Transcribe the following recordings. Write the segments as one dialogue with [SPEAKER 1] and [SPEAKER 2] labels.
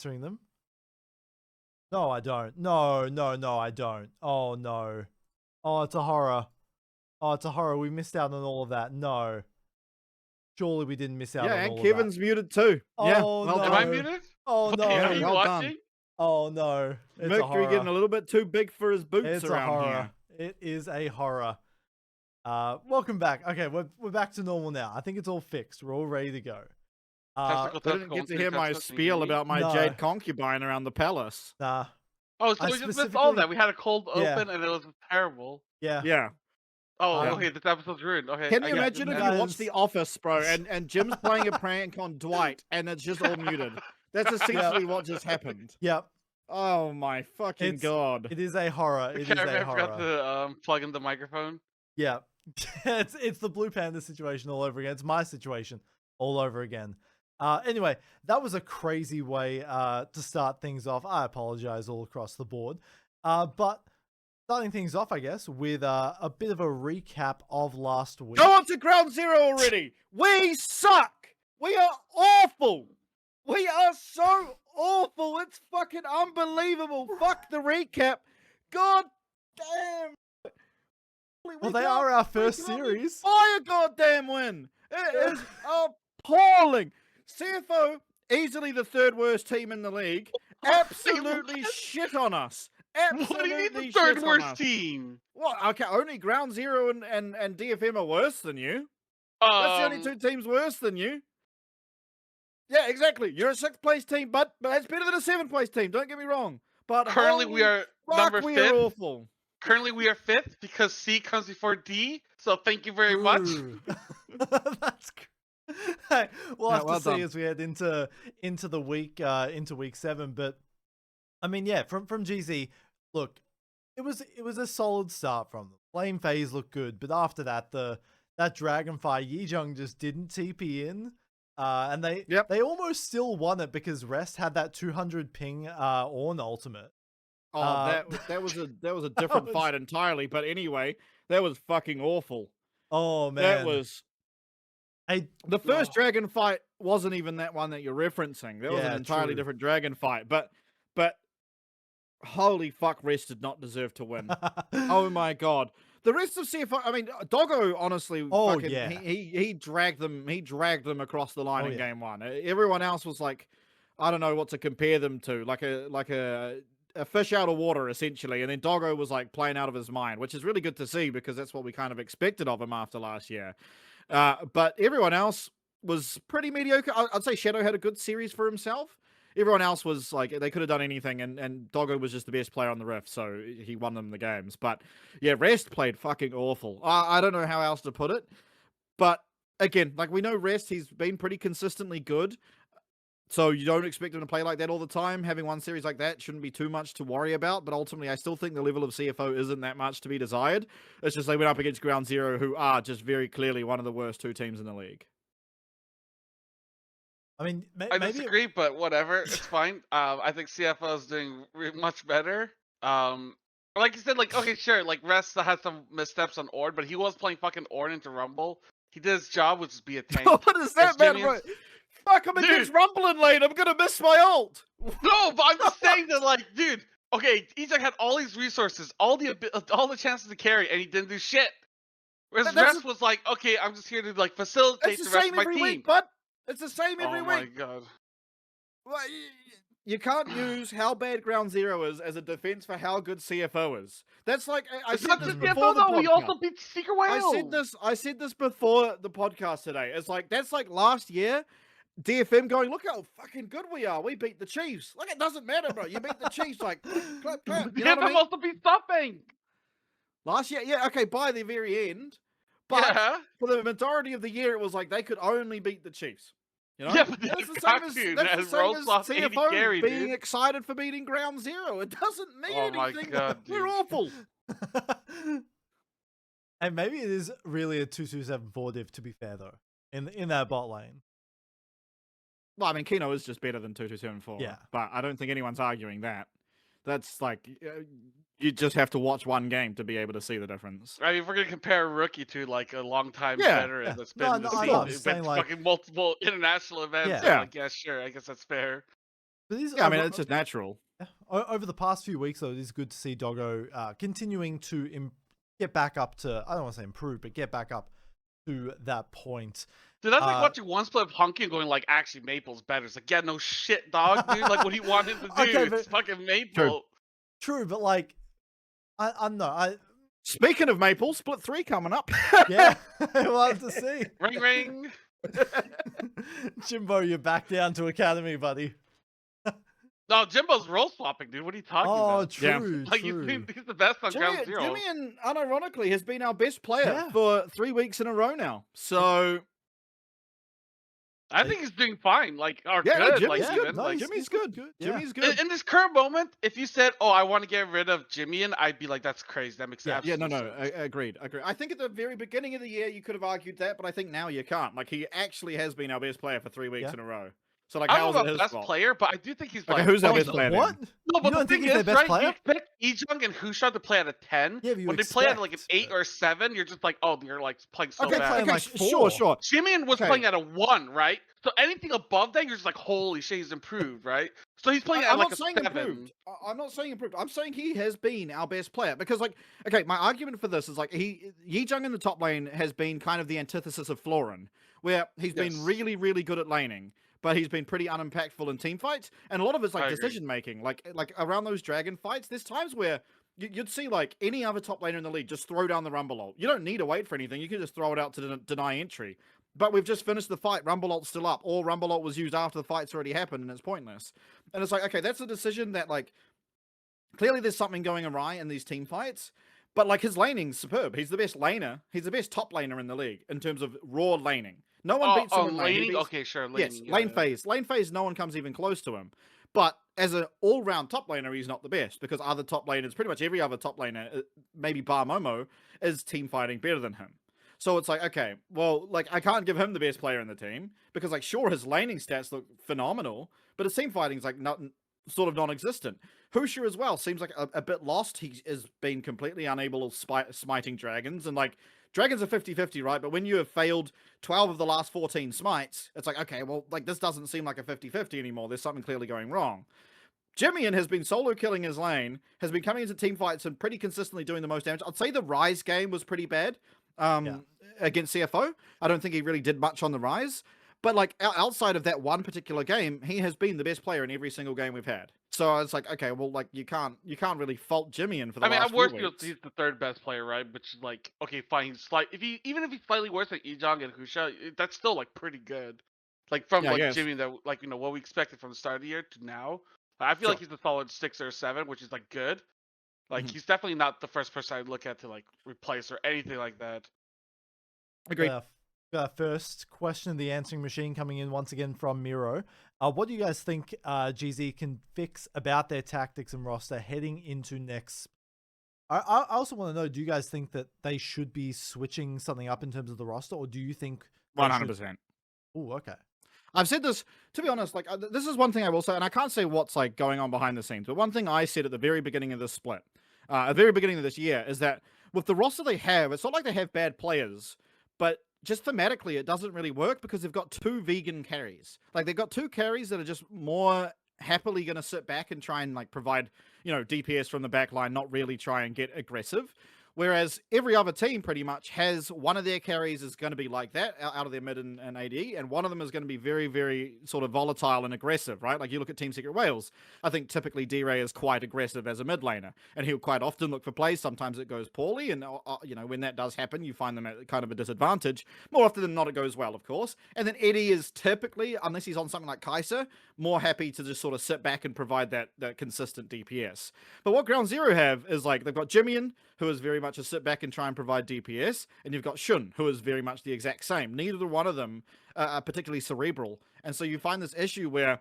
[SPEAKER 1] answering them. No, I don't. No, I don't. Oh, no. Oh, it's a horror. Oh, it's a horror. We missed out on all of that. No. Surely we didn't miss out on all of that.
[SPEAKER 2] Yeah, and Kevin's muted too. Yeah,
[SPEAKER 1] Oh,
[SPEAKER 2] well
[SPEAKER 1] no.
[SPEAKER 2] done.
[SPEAKER 3] Am I muted?
[SPEAKER 1] Oh, no.
[SPEAKER 3] Are you
[SPEAKER 2] well
[SPEAKER 3] watching?
[SPEAKER 2] done.
[SPEAKER 1] Oh, no. It's a
[SPEAKER 2] Mercury
[SPEAKER 1] horror.
[SPEAKER 2] getting a little bit too big for his boots
[SPEAKER 1] It's a
[SPEAKER 2] around
[SPEAKER 1] horror.
[SPEAKER 2] here.
[SPEAKER 1] It is a horror. Welcome back. Okay, we're back to normal now. I think it's all fixed. We're all ready to go.
[SPEAKER 2] I didn't get to hear my spiel about my Jade concubine around the palace.
[SPEAKER 1] Nah.
[SPEAKER 3] Oh, so we just missed all that. We had a cold open and it was terrible.
[SPEAKER 1] Yeah.
[SPEAKER 2] Yeah.
[SPEAKER 3] Oh, okay. This episode's ruined. Okay.
[SPEAKER 2] Can you imagine if you watch
[SPEAKER 1] Guys.
[SPEAKER 2] The Office, bro, and Jim's playing a prank on Dwight, and it's just all muted? That's essentially what just happened.
[SPEAKER 1] Yep.
[SPEAKER 2] Oh my fucking god!
[SPEAKER 1] It is a horror. It is a horror.
[SPEAKER 3] I forgot to plug in the microphone.
[SPEAKER 1] Yeah. it's the Blue Panda situation all over again. It's my situation all over again. Anyway, that was a crazy way to start things off. I apologize all across the board. But starting things off, I guess, with a bit of a recap of last week.
[SPEAKER 2] Go on to ground zero already! We suck! We are awful! We are so awful! It's fucking unbelievable! Fuck the recap! God damn!
[SPEAKER 1] Well, they are our first series.
[SPEAKER 2] Fire goddamn win! It is appalling! CFO, easily the third worst team in the league, absolutely shit on us. Absolutely
[SPEAKER 3] what do you mean the
[SPEAKER 2] shit
[SPEAKER 3] third
[SPEAKER 2] on
[SPEAKER 3] worst
[SPEAKER 2] us.
[SPEAKER 3] team?
[SPEAKER 2] What? Okay, only Ground Zero and DFM are worse than you. That's the only two teams worse than you. Yeah, exactly. You're a 6th place team, but that's better than a 7th place team. Don't get me wrong. But
[SPEAKER 3] currently we are number 5th.
[SPEAKER 2] We are awful.
[SPEAKER 3] Currently we are 5th because C comes before D. So thank you very much.
[SPEAKER 1] That's hey, we'll have to see
[SPEAKER 2] done.
[SPEAKER 1] as we head into the week into week 7. But I mean, yeah, from Jynxzi, look, it was a solid start from them. Flame phase looked good, but after that, that Dragonfire Yijong just didn't TP in. And they almost still won it because Rest had that 200 ping Ornn ultimate.
[SPEAKER 2] Oh, that was a different fight entirely. But anyway, that was fucking awful.
[SPEAKER 1] Oh man,
[SPEAKER 2] that was. The first dragon fight wasn't even that one that you're referencing. That was an entirely different dragon fight. But holy fuck, Rest did not deserve to win. Oh my god. The rest of CFO, I mean, Doggo, honestly, he dragged them across the line in game 1. Everyone else was like, I don't know what to compare them to, like a fish out of water, essentially. And then Doggo was like playing out of his mind, which is really good to see because that's what we kind of expected of him after last year. But everyone else was pretty mediocre. I'd say Shadow had a good series for himself. Everyone else was like, they could have done anything, and Doggo was just the best player on the Rift, so he won them the games. But yeah, Rest played fucking awful. I don't know how else to put it. But again, like we know Rest, he's been pretty consistently good. So you don't expect him to play like that all the time. Having one series like that shouldn't be too much to worry about. But ultimately, I still think the level of CFO isn't that much to be desired. It's just they went up against Ground Zero, who are just very clearly one of the worst 2 teams in the league.
[SPEAKER 1] I mean,
[SPEAKER 3] I disagree, but whatever. It's fine. I think CFO is doing much better. Like you said, like, okay, sure, like Rest had some missteps on Ornn, but he was playing fucking Ornn into Rumble. He did his job, which is be a tank.
[SPEAKER 2] What does that matter, bro? Fuck, I'm against Rumble in lane. I'm gonna miss my ult.
[SPEAKER 3] No, but I'm just saying that, like, dude. Okay, Ezek had all these resources, all the chances to carry, and he didn't do shit. Whereas Rest was like, okay, I'm just here to like facilitate the rest of my team.
[SPEAKER 2] Week, but it's the same every week.
[SPEAKER 3] Oh my god.
[SPEAKER 2] Well, you can't use how bad Ground Zero is as a defense for how good CFO is. That's like I said this before the podcast.
[SPEAKER 3] We also beat Secret Whale.
[SPEAKER 2] I said this before the podcast today. It's like that's like last year. DFM going, look how fucking good we are. We beat the Chiefs. Like, it doesn't matter, bro. You beat the Chiefs, like, clap, clap. You know what I mean?
[SPEAKER 3] also beat Stuffing.
[SPEAKER 2] Last year, yeah, okay, by the very end. But for the majority of the year, it was like they could only beat the Chiefs. You know?
[SPEAKER 3] Yeah, but
[SPEAKER 2] that's the same as CFO being excited for beating Ground Zero. It doesn't mean anything.
[SPEAKER 3] God,
[SPEAKER 2] we're awful.
[SPEAKER 1] And maybe it is really a 2-2-7-4 div, to be fair, though, in that bot lane.
[SPEAKER 2] Well, I mean, Kino is just better than 2-2-7-4.
[SPEAKER 1] Yeah.
[SPEAKER 2] But I don't think anyone's arguing that. That's like, you just have to watch one game to be able to see the difference.
[SPEAKER 3] I mean, if we're going to compare a rookie to like a long-time veteran that's been in the scene, been fucking multiple international events, like, yeah, sure, I guess that's fair.
[SPEAKER 2] Yeah, I mean, it's just natural.
[SPEAKER 1] Over the past few weeks, though, it is good to see Doggo continuing to get back up to, I don't want to say improve, but get back up to that point.
[SPEAKER 3] Dude, that's like watching one split of Hunky and going like, actually, Maple's better. It's like, yeah, no shit, dog, dude. Like, what he wanted to do,
[SPEAKER 1] Okay,
[SPEAKER 3] it's fucking Maple.
[SPEAKER 1] True, but like, I'm not.
[SPEAKER 2] Speaking of Maple, split 3 coming up.
[SPEAKER 1] Yeah, we'll have to see.
[SPEAKER 3] Ring, ring.
[SPEAKER 1] Jimbo, you're back down to Academy, buddy.
[SPEAKER 3] No, Jimbo's role swapping, dude. What are you talking about?
[SPEAKER 1] Oh, true,
[SPEAKER 3] Like,
[SPEAKER 1] true.
[SPEAKER 3] he's the best on ground zero.
[SPEAKER 2] Jimmy, unironically, has been our best player for 3 weeks in a row now. So
[SPEAKER 3] I think he's doing fine. Like, or
[SPEAKER 2] yeah,
[SPEAKER 3] good.
[SPEAKER 2] Jimmy's
[SPEAKER 3] like,
[SPEAKER 2] good.
[SPEAKER 3] even.
[SPEAKER 2] No,
[SPEAKER 3] Like,
[SPEAKER 2] Jimmy's good. Jimmy's good.
[SPEAKER 3] In this current moment, if you said, "Oh, I want to get rid of Jimmy," and I'd be like, "That's crazy. That makes sense."
[SPEAKER 2] Agreed. I think at the very beginning of the year you could have argued that, but I think now you can't. Like, he actually has been our best player for 3 weeks in a row. So like,
[SPEAKER 3] I don't know
[SPEAKER 2] how's it
[SPEAKER 3] about
[SPEAKER 2] his
[SPEAKER 3] best player, but I do think he's like.
[SPEAKER 2] Who's our best player?
[SPEAKER 1] What?
[SPEAKER 3] No, but the thing is,
[SPEAKER 1] best
[SPEAKER 3] right?
[SPEAKER 1] Player?
[SPEAKER 3] You pick Ejung and Hushon to play at a 10.
[SPEAKER 1] Yeah, but
[SPEAKER 3] when they play at like an 8 or 7, you're just like, oh, you're like playing so bad.
[SPEAKER 1] Like
[SPEAKER 2] sure.
[SPEAKER 3] Jimmy was playing at a 1, right? So anything above that, you're just like, holy shit, he's improved, right? So he's playing at like a 7.
[SPEAKER 2] Improved. I'm not saying improved. I'm saying he has been our best player because, like, okay, my argument for this is like Ejung in the top lane has been kind of the antithesis of Florin, where he's been really, really good at laning, but he's been pretty unimpactful in team fights, and a lot of it's like decision making. Like around those dragon fights, there's times where you'd see like any other top laner in the league just throw down the Rumble ult. You don't need to wait for anything. You can just throw it out to deny entry. But we've just finished the fight. Rumble ult's still up. Or Rumble ult was used after the fight's already happened, and it's pointless. And it's like, okay, that's a decision that like clearly there's something going awry in these team fights. But like his laning's superb. He's the best laner. He's the best top laner in the league in terms of raw laning. No one beats him in
[SPEAKER 3] laning. Okay, sure.
[SPEAKER 2] Laning, yes, lane phase. Lane phase, no one comes even close to him. But as an all-round top laner, he's not the best because other top laners, pretty much every other top laner, maybe bar Momo, is team fighting better than him. So it's like, okay, well, like I can't give him the best player in the team because, like, sure, his laning stats look phenomenal, but his team fighting's like sort of non-existent. Husha as well seems like a bit lost. He has been completely unable of smiting dragons, and like dragons are 50-50, right? But when you have failed 12 of the last 14 smites, it's like, okay, well, like this doesn't seem like a 50-50 anymore. There's something clearly going wrong. Jimmy has been solo killing his lane, has been coming into team fights and pretty consistently doing the most damage. I'd say the Rise game was pretty bad against CFO. I don't think he really did much on the Rise. But like outside of that one particular game, he has been the best player in every single game we've had. So it's like, okay, well, like you can't really fault Jimmy for the last few weeks.
[SPEAKER 3] He's the third best player, right? Which is like, okay, fine. He's even if he's slightly worse than Ejung and Husha, that's still like pretty good. Like from Jimmy, that like what we expected from the start of the year to now. I feel like he's a solid 6 or 7, which is like good. Like he's definitely not the first person I'd look at to like replace or anything like that.
[SPEAKER 2] Agreed.
[SPEAKER 1] First question of the answering machine coming in once again from Miro. What do you guys think Jynxzi can fix about their tactics and roster heading into next? I also want to know, do you guys think that they should be switching something up in terms of the roster, or do you think
[SPEAKER 2] 100%?
[SPEAKER 1] Oh, okay.
[SPEAKER 2] I've said this, to be honest, like this is one thing I will say, and I can't say what's like going on behind the scenes, but one thing I said at the very beginning of this split, at the very beginning of this year, is that with the roster they have, it's not like they have bad players, but just thematically, it doesn't really work because they've got 2 vegan carries. Like, they've got 2 carries that are just more happily going to sit back and try and, like, provide, you know, DPS from the back line, not really try and get aggressive. Whereas every other team pretty much has one of their carries is going to be like that out of their mid and AD, and one of them is going to be very, very sort of volatile and aggressive, right? Like you look at Team Secret Wales, I think typically D-Ray is quite aggressive as a mid laner, and he'll quite often look for plays. Sometimes it goes poorly, and you know, when that does happen, you find them at kind of a disadvantage. More often than not, it goes well, of course. And then Eddie is typically, unless he's on something like Kai'Sa, more happy to just sort of sit back and provide that consistent DPS. But what Ground Zero have is like they've got Jimmy, who is very much a sit back and try and provide DPS, and you've got Shun, who is very much the exact same. Neither one of them are particularly cerebral, and so you find this issue where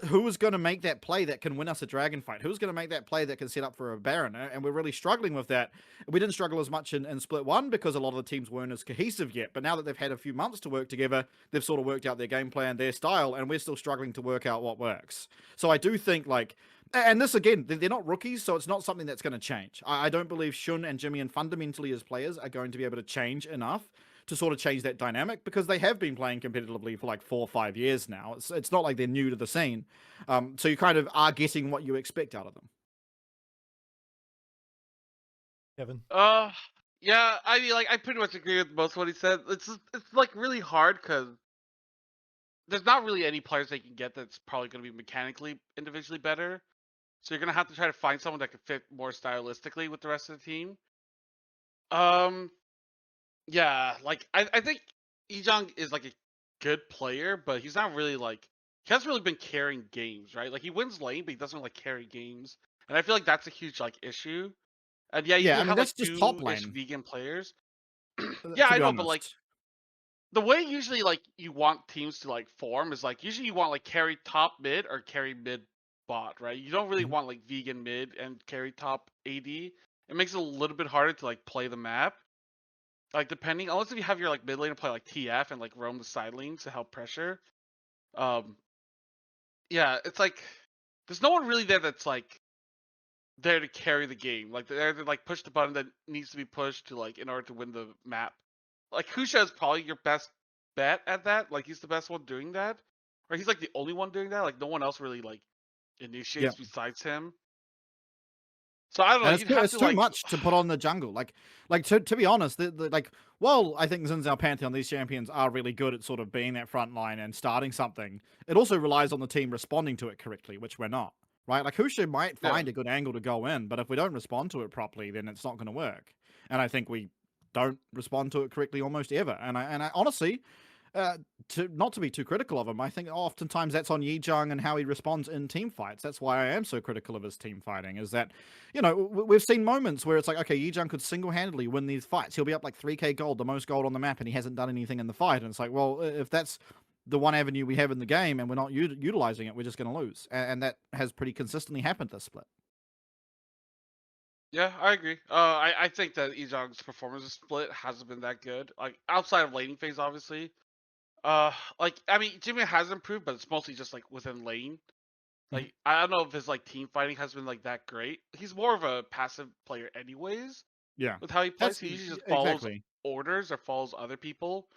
[SPEAKER 2] who is going to make that play that can win us a dragon fight? Who's going to make that play that can set up for a Baron? And we're really struggling with that. We didn't struggle as much in Split 1 because a lot of the teams weren't as cohesive yet, but now that they've had a few months to work together, they've sort of worked out their game plan, their style, and we're still struggling to work out what works. So I do think, like, and this, again, they're not rookies, so it's not something that's going to change. I don't believe Shun and Jimmy and fundamentally as players are going to be able to change enough to sort of change that dynamic, because they have been playing competitively for like 4 or 5 years now. It's not like they're new to the scene. So you kind of are getting what you expect out of them.
[SPEAKER 1] Kevin?
[SPEAKER 3] Yeah, I mean, like, I pretty much agree with most of what he said. It's like really hard because there's not really any players they can get that's probably going to be mechanically individually better. So you're gonna have to try to find someone that can fit more stylistically with the rest of the team. Yeah, like I think Ejong is like a good player, but he's not really like he hasn't really been carrying games, right? Like he wins lane, but he doesn't like carry games, and I feel like that's a huge like issue. And yeah, you
[SPEAKER 2] Yeah,
[SPEAKER 3] do
[SPEAKER 2] I mean,
[SPEAKER 3] have like
[SPEAKER 2] that's just top
[SPEAKER 3] two-ish
[SPEAKER 2] lane,
[SPEAKER 3] vegan players. Yeah,
[SPEAKER 2] to
[SPEAKER 3] I
[SPEAKER 2] be
[SPEAKER 3] know, but like
[SPEAKER 2] honest.
[SPEAKER 3] the way usually like you want teams to like form is like usually you want like carry top mid or carry mid bot, right? You don't really
[SPEAKER 1] Mhm.
[SPEAKER 3] want like vegan mid and carry top AD. It makes it a little bit harder to like play the map. Like depending, unless if you have your like mid laner play like TF and like roam the side lanes to help pressure. Um, yeah, it's like there's no one really there that's like there to carry the game. Like they're to like push the button that needs to be pushed to like in order to win the map. Like Kusha is probably your best bet at that. Like he's the best one doing that, or he's like the only one doing that. Like no one else really like
[SPEAKER 2] Yeah.
[SPEAKER 3] initiates besides him. So I don't know.
[SPEAKER 2] And
[SPEAKER 3] You'd have
[SPEAKER 2] it's
[SPEAKER 3] to
[SPEAKER 2] too
[SPEAKER 3] like.
[SPEAKER 2] much to put on the jungle. Like to be honest, like, while I think Xin Zhao Pantheon, these champions are really good at sort of being that front line and starting something, it also relies on the team responding to it correctly, which we're not. Right? Like Husha might
[SPEAKER 3] Yeah.
[SPEAKER 2] find a good angle to go in, but if we don't respond to it properly, then it's not going to work. And I think we don't respond to it correctly almost ever. And I honestly, to not to be too critical of him, I think oftentimes that's on Yijang and how he responds in team fights. That's why I am so critical of his team fighting, is that, you know, we've seen moments where it's like, okay, Yijang could single-handedly win these fights. He'll be up like 3k gold, the most gold on the map, and he hasn't done anything in the fight. And it's like, well, if that's the one avenue we have in the game and we're not utilizing it, we're just going to lose. And that has pretty consistently happened this split.
[SPEAKER 3] Yeah, I agree. I think that Ejong's performance split hasn't been that good. Like outside of laning phase, obviously. Like I mean, Jimmy has improved, but it's mostly just like within lane. Like I don't know if his like team fighting has been like that great. He's more of a passive player, anyways.
[SPEAKER 2] Yeah,
[SPEAKER 3] With how he plays,
[SPEAKER 2] that's
[SPEAKER 3] he usually just follows
[SPEAKER 2] exactly.
[SPEAKER 3] orders or follows other people.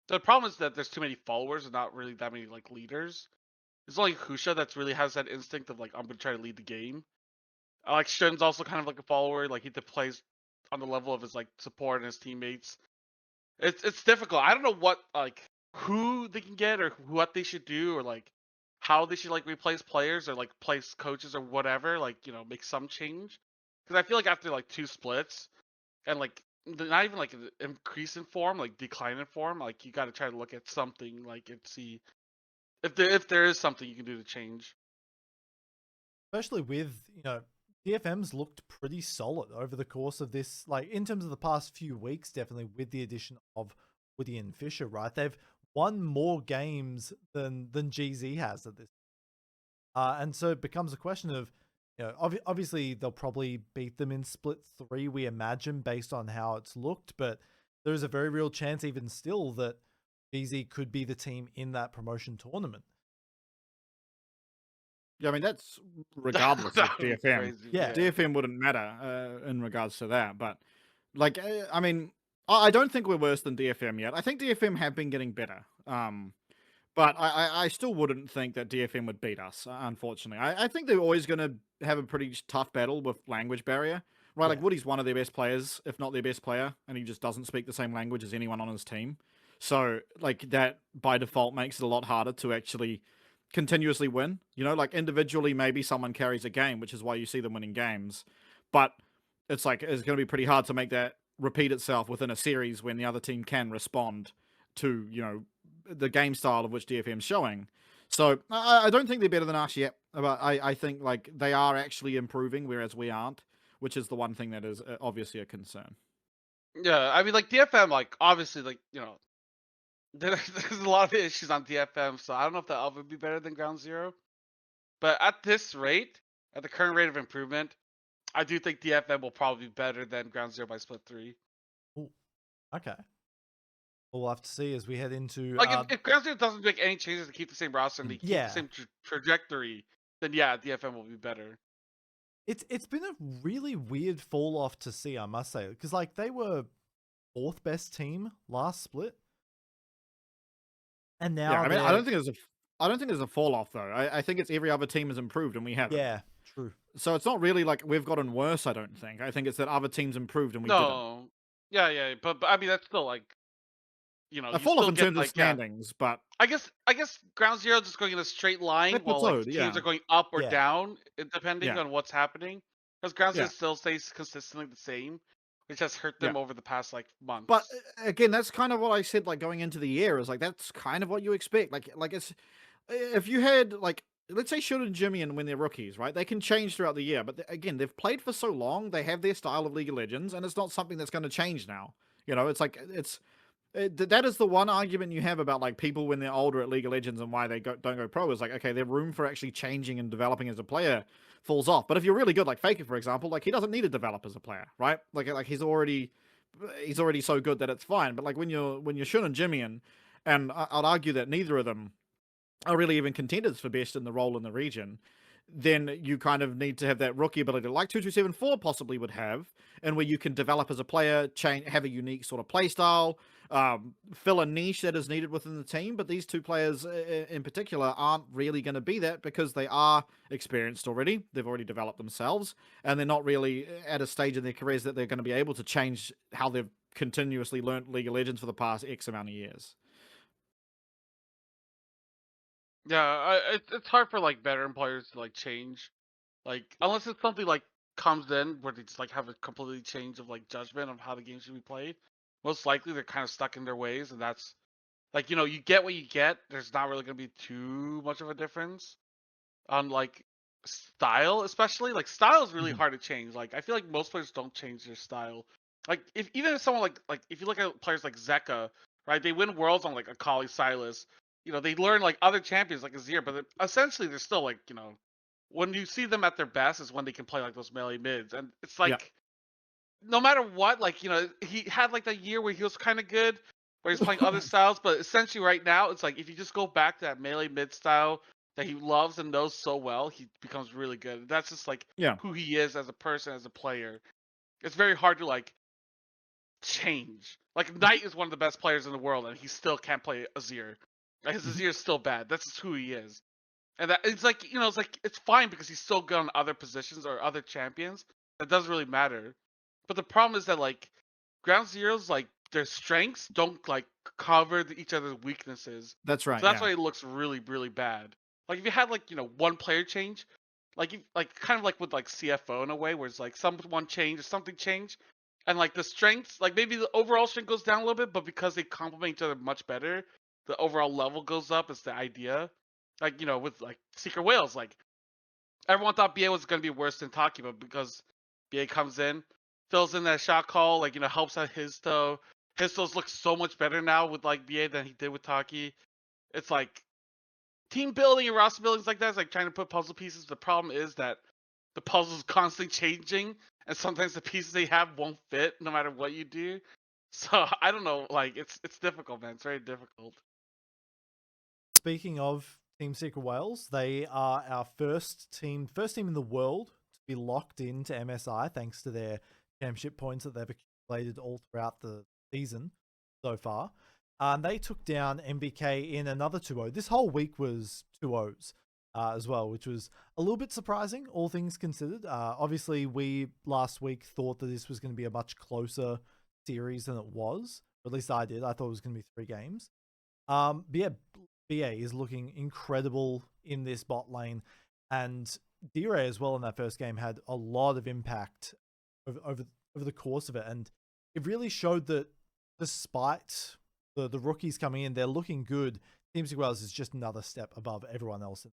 [SPEAKER 3] The problem is that there's too many followers and not really that many like leaders. It's only Husha that's really has that instinct of like I'm gonna try to lead the game. Like Shen's also kind of like a follower. Like he plays on the level of his like support and his teammates. It's difficult. I don't know what like who they can get or what they should do or like how they should like replace players or like place coaches or whatever. Like make some change because I feel like after like 2 splits and like not even like an increase in form, like decline in form, like you got to try to look at something like and see if there is something you can do to change.
[SPEAKER 1] Especially with, DFM's looked pretty solid over the course of this, like in terms of the past few weeks, definitely with the addition of Woody and Fisher, right? They've won more games than Jynxzi has at this. And so it becomes a question of, obviously they'll probably beat them in split 3, we imagine, based on how it's looked, but there's a very real chance even still that Jynxzi could be the team in that promotion tournament.
[SPEAKER 2] Yeah, I mean, that's regardless of DFM.
[SPEAKER 3] Crazy,
[SPEAKER 1] yeah.
[SPEAKER 2] DFM wouldn't matter in regards to that. But, like, I mean, I don't think we're worse than DFM yet. I think DFM have been getting better. But I still wouldn't think that DFM would beat us, unfortunately. I think they're always going to have a pretty tough battle with language barrier. Right, like Woody's one of their best players, if not their best player, and he just doesn't speak the same language as anyone on his team. So, like, that by default makes it a lot harder to actually continuously win. Like individually, maybe someone carries a game, which is why you see them winning games. But it's like, it's going to be pretty hard to make that repeat itself within a series when the other team can respond to, the game style of which DFM's showing. So I don't think they're better than us yet, but I think like they are actually improving, whereas we aren't, which is the one thing that is obviously a concern.
[SPEAKER 3] Yeah, I mean, like DFM, like obviously, like there's a lot of issues on DFM, so I don't know if that would be better than Ground Zero. But at this rate, at the current rate of improvement, I do think DFM will probably be better than Ground Zero by split 3.
[SPEAKER 1] Ooh, okay. We'll have to see as we head into
[SPEAKER 3] Like if Ground Zero doesn't make any changes to keep the same roster and they keep the same trajectory, then yeah, DFM will be better.
[SPEAKER 1] It's been a really weird fall off to see, I must say, because like they were fourth best team last split. And now,
[SPEAKER 2] yeah, I mean, I don't think there's a fall off though. I think it's every other team has improved and we haven't.
[SPEAKER 1] Yeah, true.
[SPEAKER 2] So it's not really like we've gotten worse. I don't think. I think it's that other teams improved and we
[SPEAKER 3] No. Yeah, but I mean that's still like,
[SPEAKER 2] didn't. A
[SPEAKER 3] you
[SPEAKER 2] fall
[SPEAKER 3] still
[SPEAKER 2] off in
[SPEAKER 3] get
[SPEAKER 2] terms of
[SPEAKER 3] like
[SPEAKER 2] standings, but
[SPEAKER 3] I guess Ground Zero is just going in a straight line
[SPEAKER 2] That
[SPEAKER 3] while like
[SPEAKER 2] plateaued,
[SPEAKER 3] teams
[SPEAKER 2] yeah.
[SPEAKER 3] are going up or
[SPEAKER 1] Yeah.
[SPEAKER 3] down depending
[SPEAKER 2] Yeah.
[SPEAKER 3] on what's happening. Because Ground Zero
[SPEAKER 2] Yeah.
[SPEAKER 3] still stays consistently the same, which has hurt them over the past like months.
[SPEAKER 2] But again, that's kind of what I said. Like going into the year is like that's kind of what you expect. Like it's if you had like let's say Shogun and Jimmy and when they're rookies, right? They can change throughout the year, but again, they've played for so long, they have their style of League of Legends, and it's not something that's going to change now. You know, it's like that is the one argument you have about like people when they're older at League of Legends and why they don't go pro is like, okay, their room for actually changing and developing as a player falls off. But if you're really good, like Faker, for example, like he doesn't need to develop as a player, right? Like he's already so good that it's fine. But like when you're Shun and Jimmy and I'd argue that neither of them are really even contenders for best in the role in the region, then you kind of need to have that rookie ability like 2274 possibly would have, and where you can develop as a player, have a unique sort of play style, fill a niche that is needed within the team. But these two players in particular aren't really going to be that because they are experienced already. They've already developed themselves, and they're not really at a stage in their careers that they're going to be able to change how they've continuously learnt League of Legends for the past X amount of years.
[SPEAKER 3] Yeah, it's hard for like veteran players to like change, like unless it's something like comes in where they just like have a completely change of like judgment of how the game should be played. Most likely they're kind of stuck in their ways, and that's like you get what you get. There's not really gonna be too much of a difference on like style, especially like style is really hard to change. Like I feel like most players don't change their style. Like even if someone like if you look at players like Zeka, right? They win worlds on like Akali Sylas. They learn like other champions like Azir, but essentially they're still like, when you see them at their best is when they can play like those melee mids. And it's like, no matter what, like, he had like that year where he was kind of good, where he's playing other styles, but essentially right now, it's like, if you just go back to that melee mid style that he loves and knows so well, he becomes really good. That's just like who he is as a person, as a player. It's very hard to like change. Like Knight is one of the best players in the world, and he still can't play Azir. His Azir is still bad. That's just who he is. And that it's like, it's fine because he's so good on other positions or other champions. That doesn't really matter. But the problem is that like Ground Zeroes, like their strengths don't like cover each other's weaknesses.
[SPEAKER 2] That's right.
[SPEAKER 3] So that's why it looks really, really bad. Like if you had like, one player change, like kind of like with like CFO in a way, where it's like someone change or something change, and like the strengths, like maybe the overall strength goes down a little bit, but because they complement each other much better, the overall level goes up. Is the idea. Like, with like Secret Whales, like everyone thought BA was gonna be worse than Taki, but because BA comes in, fills in that shot call, like, helps out Histo. Histo's looks so much better now with like BA than he did with Taki. It's like team building and roster building like that is like trying to put puzzle pieces. The problem is that the puzzle's constantly changing, and sometimes the pieces they have won't fit no matter what you do. So I don't know, like it's difficult, man. It's very difficult.
[SPEAKER 1] Speaking of Team Secret Whales, they are our first team in the world to be locked into MSI thanks to their championship points that they've accumulated all throughout the season so far. They took down MBK in another 2-0. This whole week was 2-0s as well, which was a little bit surprising, all things considered. Obviously, we last week thought that this was going to be a much closer series than it was. Or at least I did. I thought it was going to be 3 games. But yeah, BA is looking incredible in this bot lane, and D-Ray as well in that first game had a lot of impact over the course of it, and it really showed that despite the rookies coming in, they're looking good. Team Secret Whales is just another step above everyone else.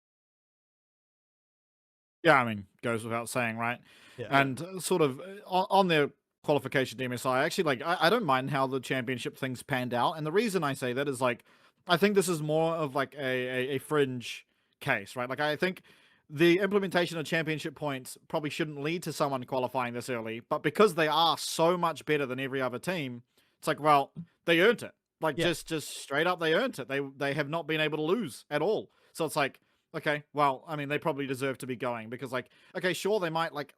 [SPEAKER 2] Yeah, I mean, goes without saying, right?
[SPEAKER 1] Yeah.
[SPEAKER 2] And sort of on their qualification to MSI, actually, I don't mind how the championship things panned out, and the reason I say that is like, I think this is more of like a fringe case, right? Like I think the implementation of championship points probably shouldn't lead to someone qualifying this early, but because they are so much better than every other team, it's like, well, they earned it. Like just straight up, they earned it. They have not been able to lose at all. So it's like, okay, well, I mean, they probably deserve to be going because like, okay, sure, they might like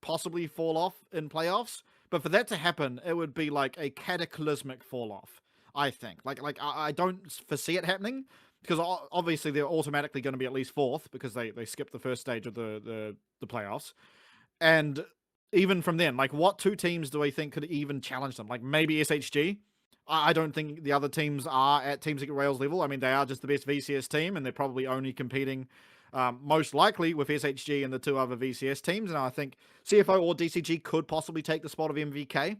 [SPEAKER 2] possibly fall off in playoffs, But for that to happen, it would be like a cataclysmic fall off. I think. I don't foresee it happening because obviously they're automatically going to be at least 4th because they skipped the first stage of the playoffs. And even from then, like, what 2 teams do I think could even challenge them? Like, maybe SHG. I don't think the other teams are at Team Secret Wales level. I mean, they are just the best VCS team, and they're probably only competing most likely with SHG and the 2 other VCS teams. And I think CFO or DCG could possibly take the spot of MVK.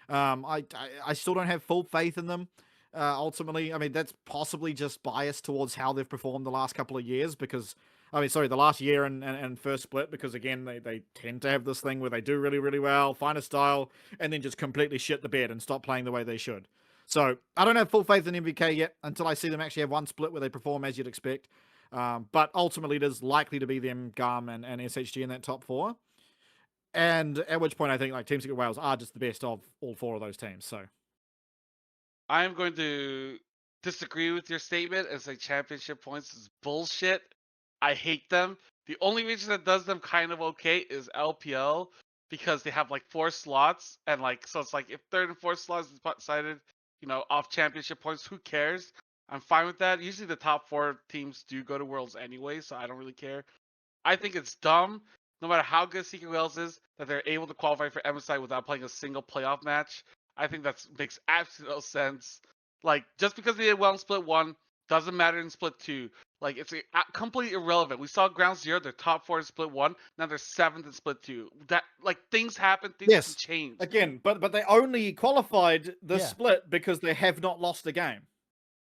[SPEAKER 2] I still don't have full faith in them. Ultimately, I mean, that's possibly just biased towards how they've performed the last couple of years because, the last year and first split, because again, they tend to have this thing where they do really, really well, find a style, and then just completely shit the bed and stop playing the way they should. So I don't have full faith in MVK yet until I see them actually have one split where they perform as you'd expect. But ultimately, it is likely to be them, GARM, and SHG in that top 4. And at which point, I think like Team Secret Wales are just the best of all 4 of those teams. So
[SPEAKER 3] I'm going to disagree with your statement and say championship points is bullshit. I hate them. The only reason that does them kind of okay is LPL because they have like 4 slots and like so it's like if 3rd and 4th slots is decided, off championship points, who cares? I'm fine with that. Usually the top 4 teams do go to Worlds anyway, so I don't really care. I think it's dumb, no matter how good Secret Wales is, that they're able to qualify for MSI without playing a single playoff match. I think that makes absolute no sense. Like, just because they did well in Split 1, doesn't matter in Split 2. Like, it's completely irrelevant. We saw Ground Zero, they're top 4 in Split 1, now they're 7th in Split 2. That, like, things happen, things can change.
[SPEAKER 2] Again, but they only qualified the split because they have not lost a game.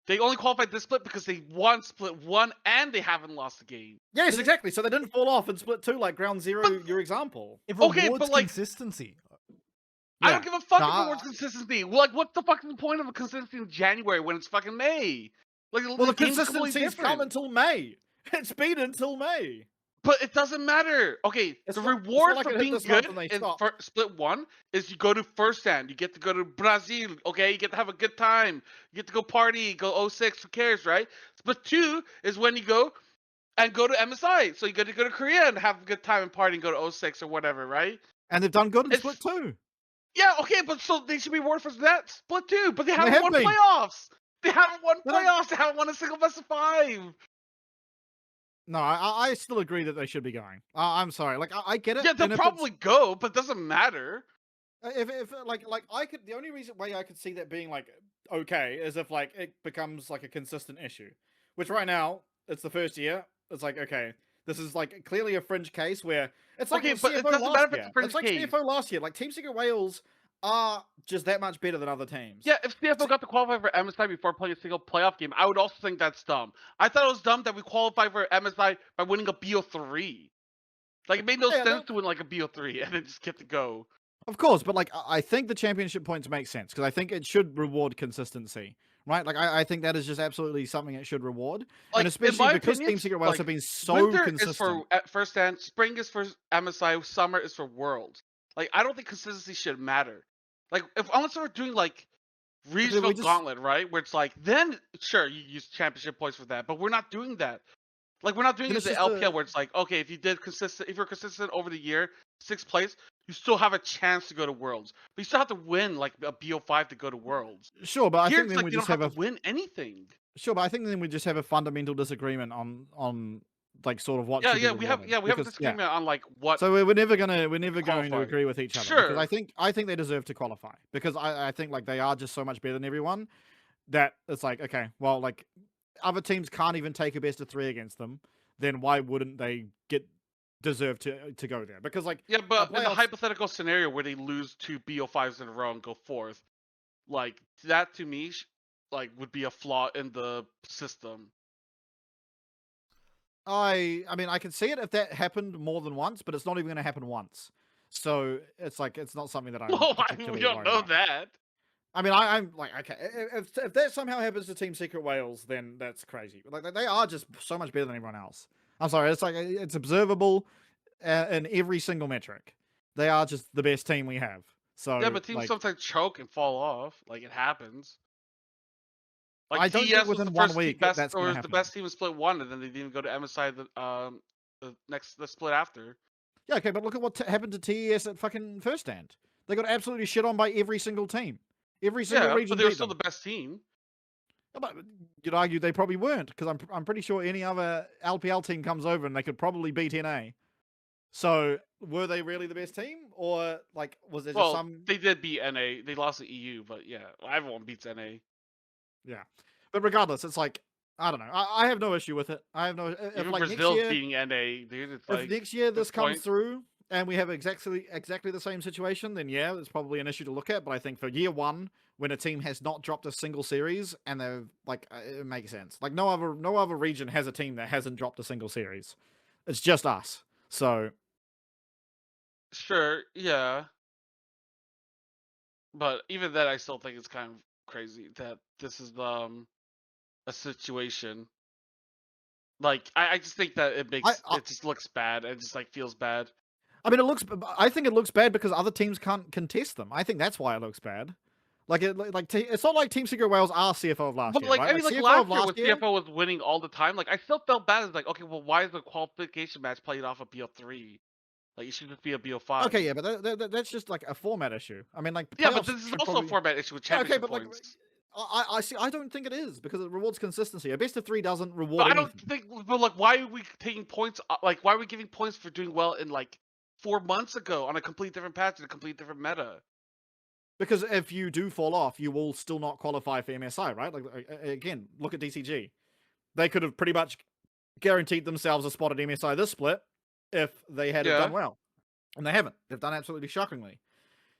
[SPEAKER 3] They only qualified this split because they won Split 1 and they haven't lost a game.
[SPEAKER 2] Yes, exactly. So they didn't fall off in Split 2 like Ground Zero, your example.
[SPEAKER 1] It rewards consistency.
[SPEAKER 3] I don't give a fuck if it rewards consistency. Like, what the fuck is the point of a consistency in January when it's fucking May? Like,
[SPEAKER 2] the consistency's come until May. It's been until May.
[SPEAKER 3] But it doesn't matter. Okay, the reward for being good in Split 1 is you go to first hand. You get to go to Brazil, okay? You get to have a good time. You get to go party, go 06, who cares, right? Split 2 is when you go to MSI. So you get to go to Korea and have a good time and party and go to 06 or whatever, right?
[SPEAKER 2] And they've done good in Split 2.
[SPEAKER 3] Yeah, okay, but so they should be rewarded for that Split 2, but they haven't won playoffs. They haven't won playoffs. They haven't won a single best of 5.
[SPEAKER 2] No, I still agree that they should be going. I'm sorry. Like, I get it.
[SPEAKER 3] Yeah, they'll probably go, but it doesn't matter.
[SPEAKER 2] If I could, the only way I could see that being like okay is if like it becomes like a consistent issue, which right now it's the first year. It's like, okay, this is like clearly a fringe case where it's like
[SPEAKER 3] but it doesn't matter if it's a fringe
[SPEAKER 2] case. It's like CFO last year. Like Team Secret Wales are just that much better than other teams.
[SPEAKER 3] Yeah, if CFO got to qualify for MSI before playing a single playoff game, I would also think that's dumb. I thought it was dumb that we qualified for MSI by winning a BO3. Like, it made no sense to win like a BO3 and then just get to go.
[SPEAKER 2] Of course, but like I think the championship points make sense because I think it should reward consistency, right? Like I think that is just absolutely something it should reward,
[SPEAKER 3] like,
[SPEAKER 2] and especially because Team Secret Wales have been so consistent.
[SPEAKER 3] Winter is for first hand, spring is for MSI, summer is for Worlds. Like, I don't think consistency should matter. Like, unless we're doing like regional gauntlet, right? Where it's like, then sure, you use championship points for that, but we're not doing that. Like, we're not doing it in the LPL where it's like, okay, if you're consistent over the year, 6th place, you still have a chance to go to Worlds. But you still have to win like a BO5 to go to Worlds.
[SPEAKER 2] Sure, but I think then we just
[SPEAKER 3] have to win anything.
[SPEAKER 2] Sure, but I think then we just have a fundamental disagreement on like sort of what.
[SPEAKER 3] We have a disagreement on like what.
[SPEAKER 2] So we're never going to agree with each other. Sure. Because I think they deserve to qualify because I think like they are just so much better than everyone that it's like, okay, well, like other teams can't even take a best of 3 against them. Then why wouldn't they deserve to go there? Because like
[SPEAKER 3] but in a hypothetical scenario where they lose 2 BO5s in a row and go 4th, like that to me like would be a flaw in the system.
[SPEAKER 2] I mean, I can see it if that happened more than once, but it's not even going to happen once. So it's like it's not something that I'm.
[SPEAKER 3] We don't know that.
[SPEAKER 2] I mean, I'm like, okay, if that somehow happens to Team Secret Wales, then that's crazy. Like they are just so much better than everyone else. I'm sorry, it's like it's observable in every single metric. They are just the best team we have. So
[SPEAKER 3] yeah, but teams sometimes choke and fall off. Like it happens. Like
[SPEAKER 2] I don't think within 1 week that's going to happen.
[SPEAKER 3] The best team was Split 1, and then they didn't even go to MSI the split after.
[SPEAKER 2] Yeah, okay, but look at what happened to TES at fucking first stand. They got absolutely shit on by every single team. Every single region.
[SPEAKER 3] But they were still the best team.
[SPEAKER 2] But you'd argue they probably weren't, because I'm pretty sure any other LPL team comes over and they could probably beat NA. So were they really the best team, or like was there just some?
[SPEAKER 3] They did beat NA. They lost to EU, but yeah, everyone beats NA.
[SPEAKER 2] Yeah, but regardless, it's like I don't know. I have no issue with it. I have no.
[SPEAKER 3] If like Brazil's beating NA, dude, it's like
[SPEAKER 2] if next year this comes through and we have exactly the same situation, then yeah, it's probably an issue to look at. But I think for year one, when a team has not dropped a single series and they're like, it makes sense. Like no other region has a team that hasn't dropped a single series. It's just us. So
[SPEAKER 3] sure, yeah. But even then, I still think it's kind of crazy that this is a situation. Like I just think that it makes it just looks bad. It just like feels bad.
[SPEAKER 2] I mean, I think it looks bad because other teams can't contest them. I think that's why it looks bad. Like it's not like Team Secret Wales are CFO of last year.
[SPEAKER 3] Like
[SPEAKER 2] right?
[SPEAKER 3] I mean, like last year when CFO was winning all the time, like I still felt bad. It's like, okay, well, why is the qualification match played off of BO3? Like it should just be a BO5.
[SPEAKER 2] Okay, yeah, but that's just like a format issue. I mean, like
[SPEAKER 3] yeah, but this is also a format issue with championship points.
[SPEAKER 2] I see. I don't think it is because it rewards consistency. A best of 3 doesn't reward.
[SPEAKER 3] But I don't think. But like, why are we taking points? Like, why are we giving points for doing well in like 4 months ago on a complete different patch and a complete different meta?
[SPEAKER 2] Because if you do fall off, you will still not qualify for MSI, right? Like again, look at DCG. They could have pretty much guaranteed themselves a spot at MSI this split if they had done well, and they haven't. They've done absolutely shockingly.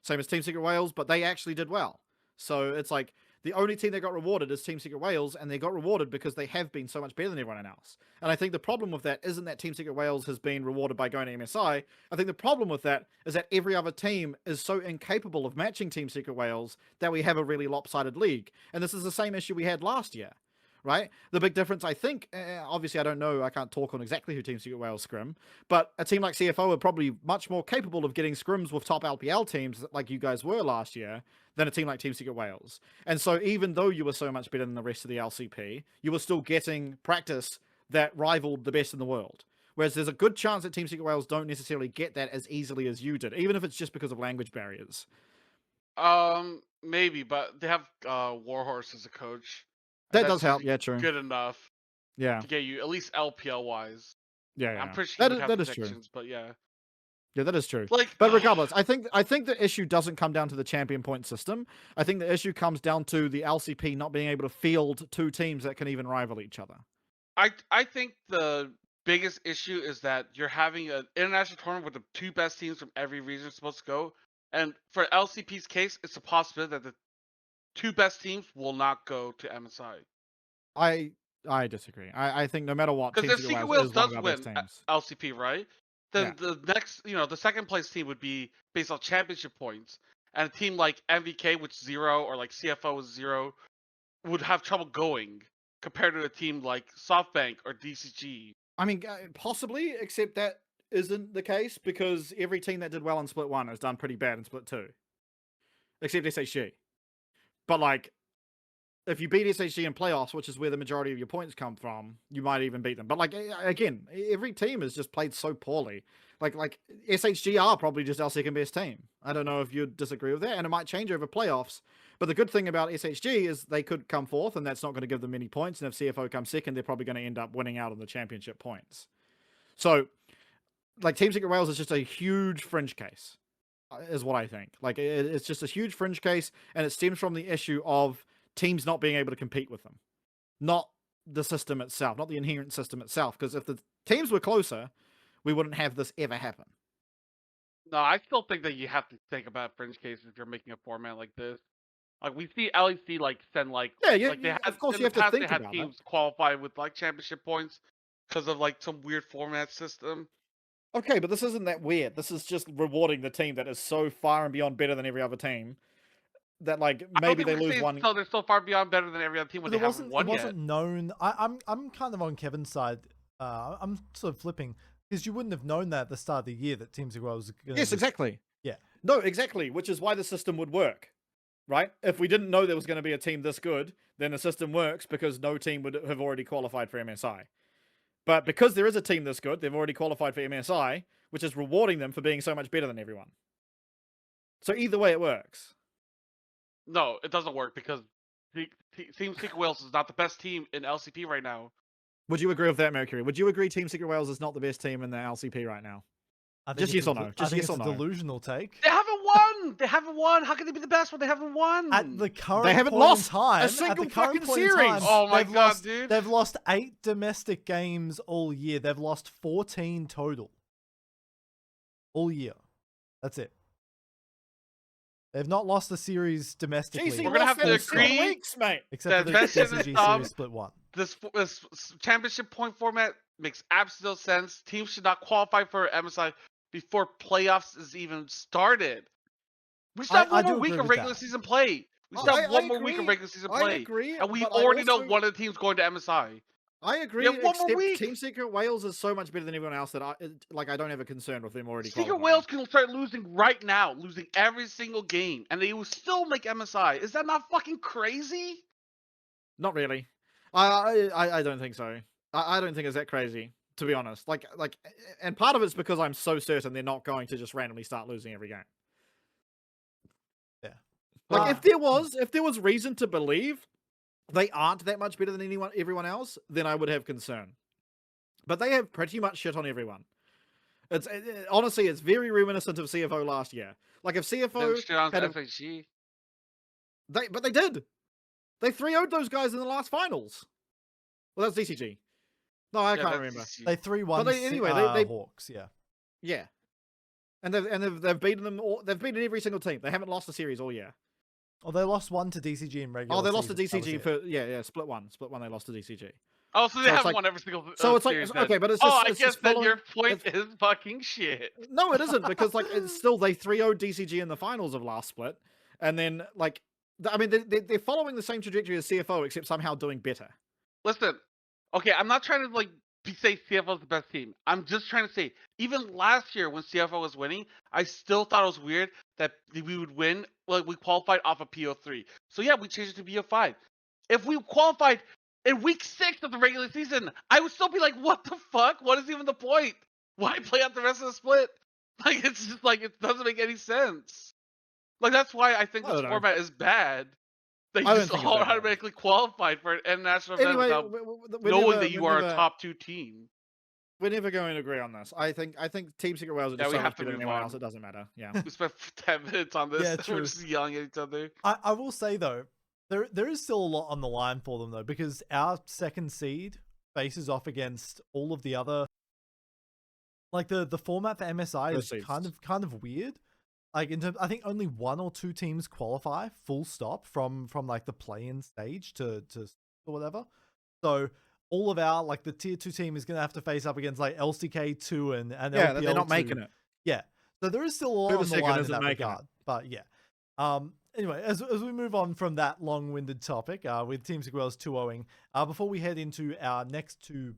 [SPEAKER 2] Same as Team Secret Wales, but they actually did well. So it's like the only team that got rewarded is Team Secret Wales, and they got rewarded because they have been so much better than everyone else. And I think the problem with that isn't that Team Secret Wales has been rewarded by going to MSI. I think the problem with that is that every other team is so incapable of matching Team Secret Wales that we have a really lopsided league. And this is the same issue we had last year, right? The big difference, I think, obviously I don't know, I can't talk on exactly who Team Secret Wales scrim, but a team like CFO are probably much more capable of getting scrims with top LPL teams like you guys were last year than a team like Team Secret Wales. And so even though you were so much better than the rest of the LCP, you were still getting practice that rivaled the best in the world. Whereas there's a good chance that Team Secret Wales don't necessarily get that as easily as you did, even if it's just because of language barriers.
[SPEAKER 3] Maybe, but they have Warhorse as a coach.
[SPEAKER 2] That does help, yeah, true.
[SPEAKER 3] Good enough.
[SPEAKER 2] Yeah.
[SPEAKER 3] To get you at least LPL wise.
[SPEAKER 2] Yeah.
[SPEAKER 3] I'm pretty sure that is true. But yeah.
[SPEAKER 2] Yeah, that is true.
[SPEAKER 3] Like,
[SPEAKER 2] but regardless, I think the issue doesn't come down to the champion point system. I think the issue comes down to the LCP not being able to field 2 teams that can even rival each other.
[SPEAKER 3] I think the biggest issue is that you're having an international tournament with the 2 best teams from every region supposed to go. And for LCP's case, it's a possibility that the 2 best teams will not go to MSI.
[SPEAKER 2] I disagree. I think no matter what,
[SPEAKER 3] because if Secret Wales does win LCP, right? Then the next, the second place team would be based on championship points, and a team like MVK, which 0, or like CFO was 0, would have trouble going compared to a team like SoftBank or DCG.
[SPEAKER 2] I mean, possibly, except that isn't the case because every team that did well in Split 1 has done pretty bad in Split 2, except SHG. But like, if you beat SHG in playoffs, which is where the majority of your points come from, you might even beat them. But like, again, every team has just played so poorly. Like SHG are probably just our second best team. I don't know if you'd disagree with that, and it might change over playoffs. But the good thing about SHG is they could come fourth, and that's not going to give them many points. And if CFO comes second, they're probably going to end up winning out on the championship points. So, like, Team Secret Wales is just a huge fringe case, is what I think. Like, it's just a huge fringe case, and it stems from the issue of teams not being able to compete with them, not the system itself, not the inherent system itself. Because if the teams were closer, we wouldn't have this ever happen.
[SPEAKER 3] No, I still think that you have to think about fringe cases if you're making a format like this. Like, we see LEC like send like
[SPEAKER 2] of course you have to think about
[SPEAKER 3] teams qualify with like championship points because of like some weird format system.
[SPEAKER 2] Okay, but this isn't that weird. This is just rewarding the team that is so far and beyond better than every other team. That like maybe they lose one.
[SPEAKER 3] So they're so far beyond better than every other team when they haven't won yet.
[SPEAKER 1] It wasn't known. I'm kind of on Kevin's side. I'm sort of flipping because you wouldn't have known that at the start of the year that Team Secret was going to.
[SPEAKER 2] Yes, exactly.
[SPEAKER 1] Yeah.
[SPEAKER 2] No, exactly. Which is why the system would work, right? If we didn't know there was going to be a team this good, then the system works because no team would have already qualified for MSI. But because there is a team this good, they've already qualified for MSI, which is rewarding them for being so much better than everyone. So either way, it works.
[SPEAKER 3] No, it doesn't work because Team Secret Wales is not the best team in LCP right now.
[SPEAKER 2] Would you agree with that, Mercury? Would you agree Team Secret Wales is not the best team in the LCP right now? Just yes or no. Just yes or no.
[SPEAKER 1] Delusional take.
[SPEAKER 3] They haven't won. They haven't won. How can they be the best when they haven't won?
[SPEAKER 1] At the current
[SPEAKER 2] they haven't
[SPEAKER 1] point
[SPEAKER 2] lost
[SPEAKER 1] in time,
[SPEAKER 2] a single fucking
[SPEAKER 1] series.
[SPEAKER 2] series.
[SPEAKER 3] Oh my god, dude!
[SPEAKER 1] They've lost 8 domestic games all year. They've lost 14 total all year. That's it. They've not lost a series domestically.
[SPEAKER 2] Jynxzi,
[SPEAKER 3] we're gonna have to agree,
[SPEAKER 2] weeks, mate.
[SPEAKER 1] Except for the SCG series split 1.
[SPEAKER 3] This championship point format makes absolute sense. Teams should not qualify for MSI before playoffs is even started. We still have one more week of regular season play. We still have one more week of regular season play.
[SPEAKER 2] I agree,
[SPEAKER 3] and we already know one of the teams going to MSI.
[SPEAKER 2] I agree. Except Team Secret Wales is so much better than everyone else that I don't have a concern with them already.
[SPEAKER 3] Secret Wales can start losing right now, losing every single game, and they will still make MSI. Is that not fucking crazy?
[SPEAKER 2] Not really. I don't think so. I don't think it's that crazy, to be honest. And part of it's because I'm so certain they're not going to just randomly start losing every game.
[SPEAKER 1] Yeah.
[SPEAKER 2] If there was reason to believe they aren't that much better than everyone else, then I would have concern. But they have pretty much shit on everyone. Honestly, it's very reminiscent of CFO last year. Like if CFO had
[SPEAKER 3] FHG.
[SPEAKER 2] But they did. They 3-0'd those guys in the last finals. Well, that's DCG. No, I can't remember.
[SPEAKER 3] DCG.
[SPEAKER 1] They 3-1
[SPEAKER 2] they
[SPEAKER 1] Hawks, yeah.
[SPEAKER 2] Yeah. And they've beaten them all. They've beaten every single team. They haven't lost a series all year.
[SPEAKER 1] Oh, they lost 1 to DCG in regular.
[SPEAKER 2] Oh, they lost to DCG for split one. Split one they lost to DCG.
[SPEAKER 3] Oh, so they haven't won every single
[SPEAKER 2] so it's
[SPEAKER 3] series
[SPEAKER 2] okay, but it's
[SPEAKER 3] just,
[SPEAKER 2] just
[SPEAKER 3] I
[SPEAKER 2] it's
[SPEAKER 3] guess
[SPEAKER 2] just
[SPEAKER 3] then your point is fucking shit.
[SPEAKER 2] No, it isn't, because it's still they 3-0 DCG in the finals of last split, and then they're following the same trajectory as CFO except somehow doing better.
[SPEAKER 3] Listen, okay, I'm not trying to say CFO is the best team. I'm just trying to say, even last year when CFO was winning, I still thought it was weird that we would win. We qualified off of PO3. So yeah, we changed it to PO5. If we qualified in week 6 of the regular season, I would still be like, what the fuck? What is even the point? Why play out the rest of the split? It's just it doesn't make any sense. That's why I think this format is bad. They just automatically qualified for an international event without knowing that you are a top 2 team.
[SPEAKER 2] We're never going to agree on this. I think Team Secret Wales are just so much better than anyone else. It doesn't matter. Yeah.
[SPEAKER 3] We spent 10 minutes on this.
[SPEAKER 1] Yeah,
[SPEAKER 3] We're just yelling at each other.
[SPEAKER 1] I will say though, there is still a lot on the line for them though, because our second seed faces off against all of the other. The format for MSI is kind of weird. In terms, I think only 1 or 2 teams qualify full stop from the play-in stage to or whatever. So all of our the tier 2 team is gonna have to face up against LCK2 and LPL2.
[SPEAKER 2] They're not making it.
[SPEAKER 1] Yeah. So there is still a lot on the line in that regard. But yeah. Anyway, as we move on from that long-winded topic, with Team Secret Wales 2-0ing, before we head into our next two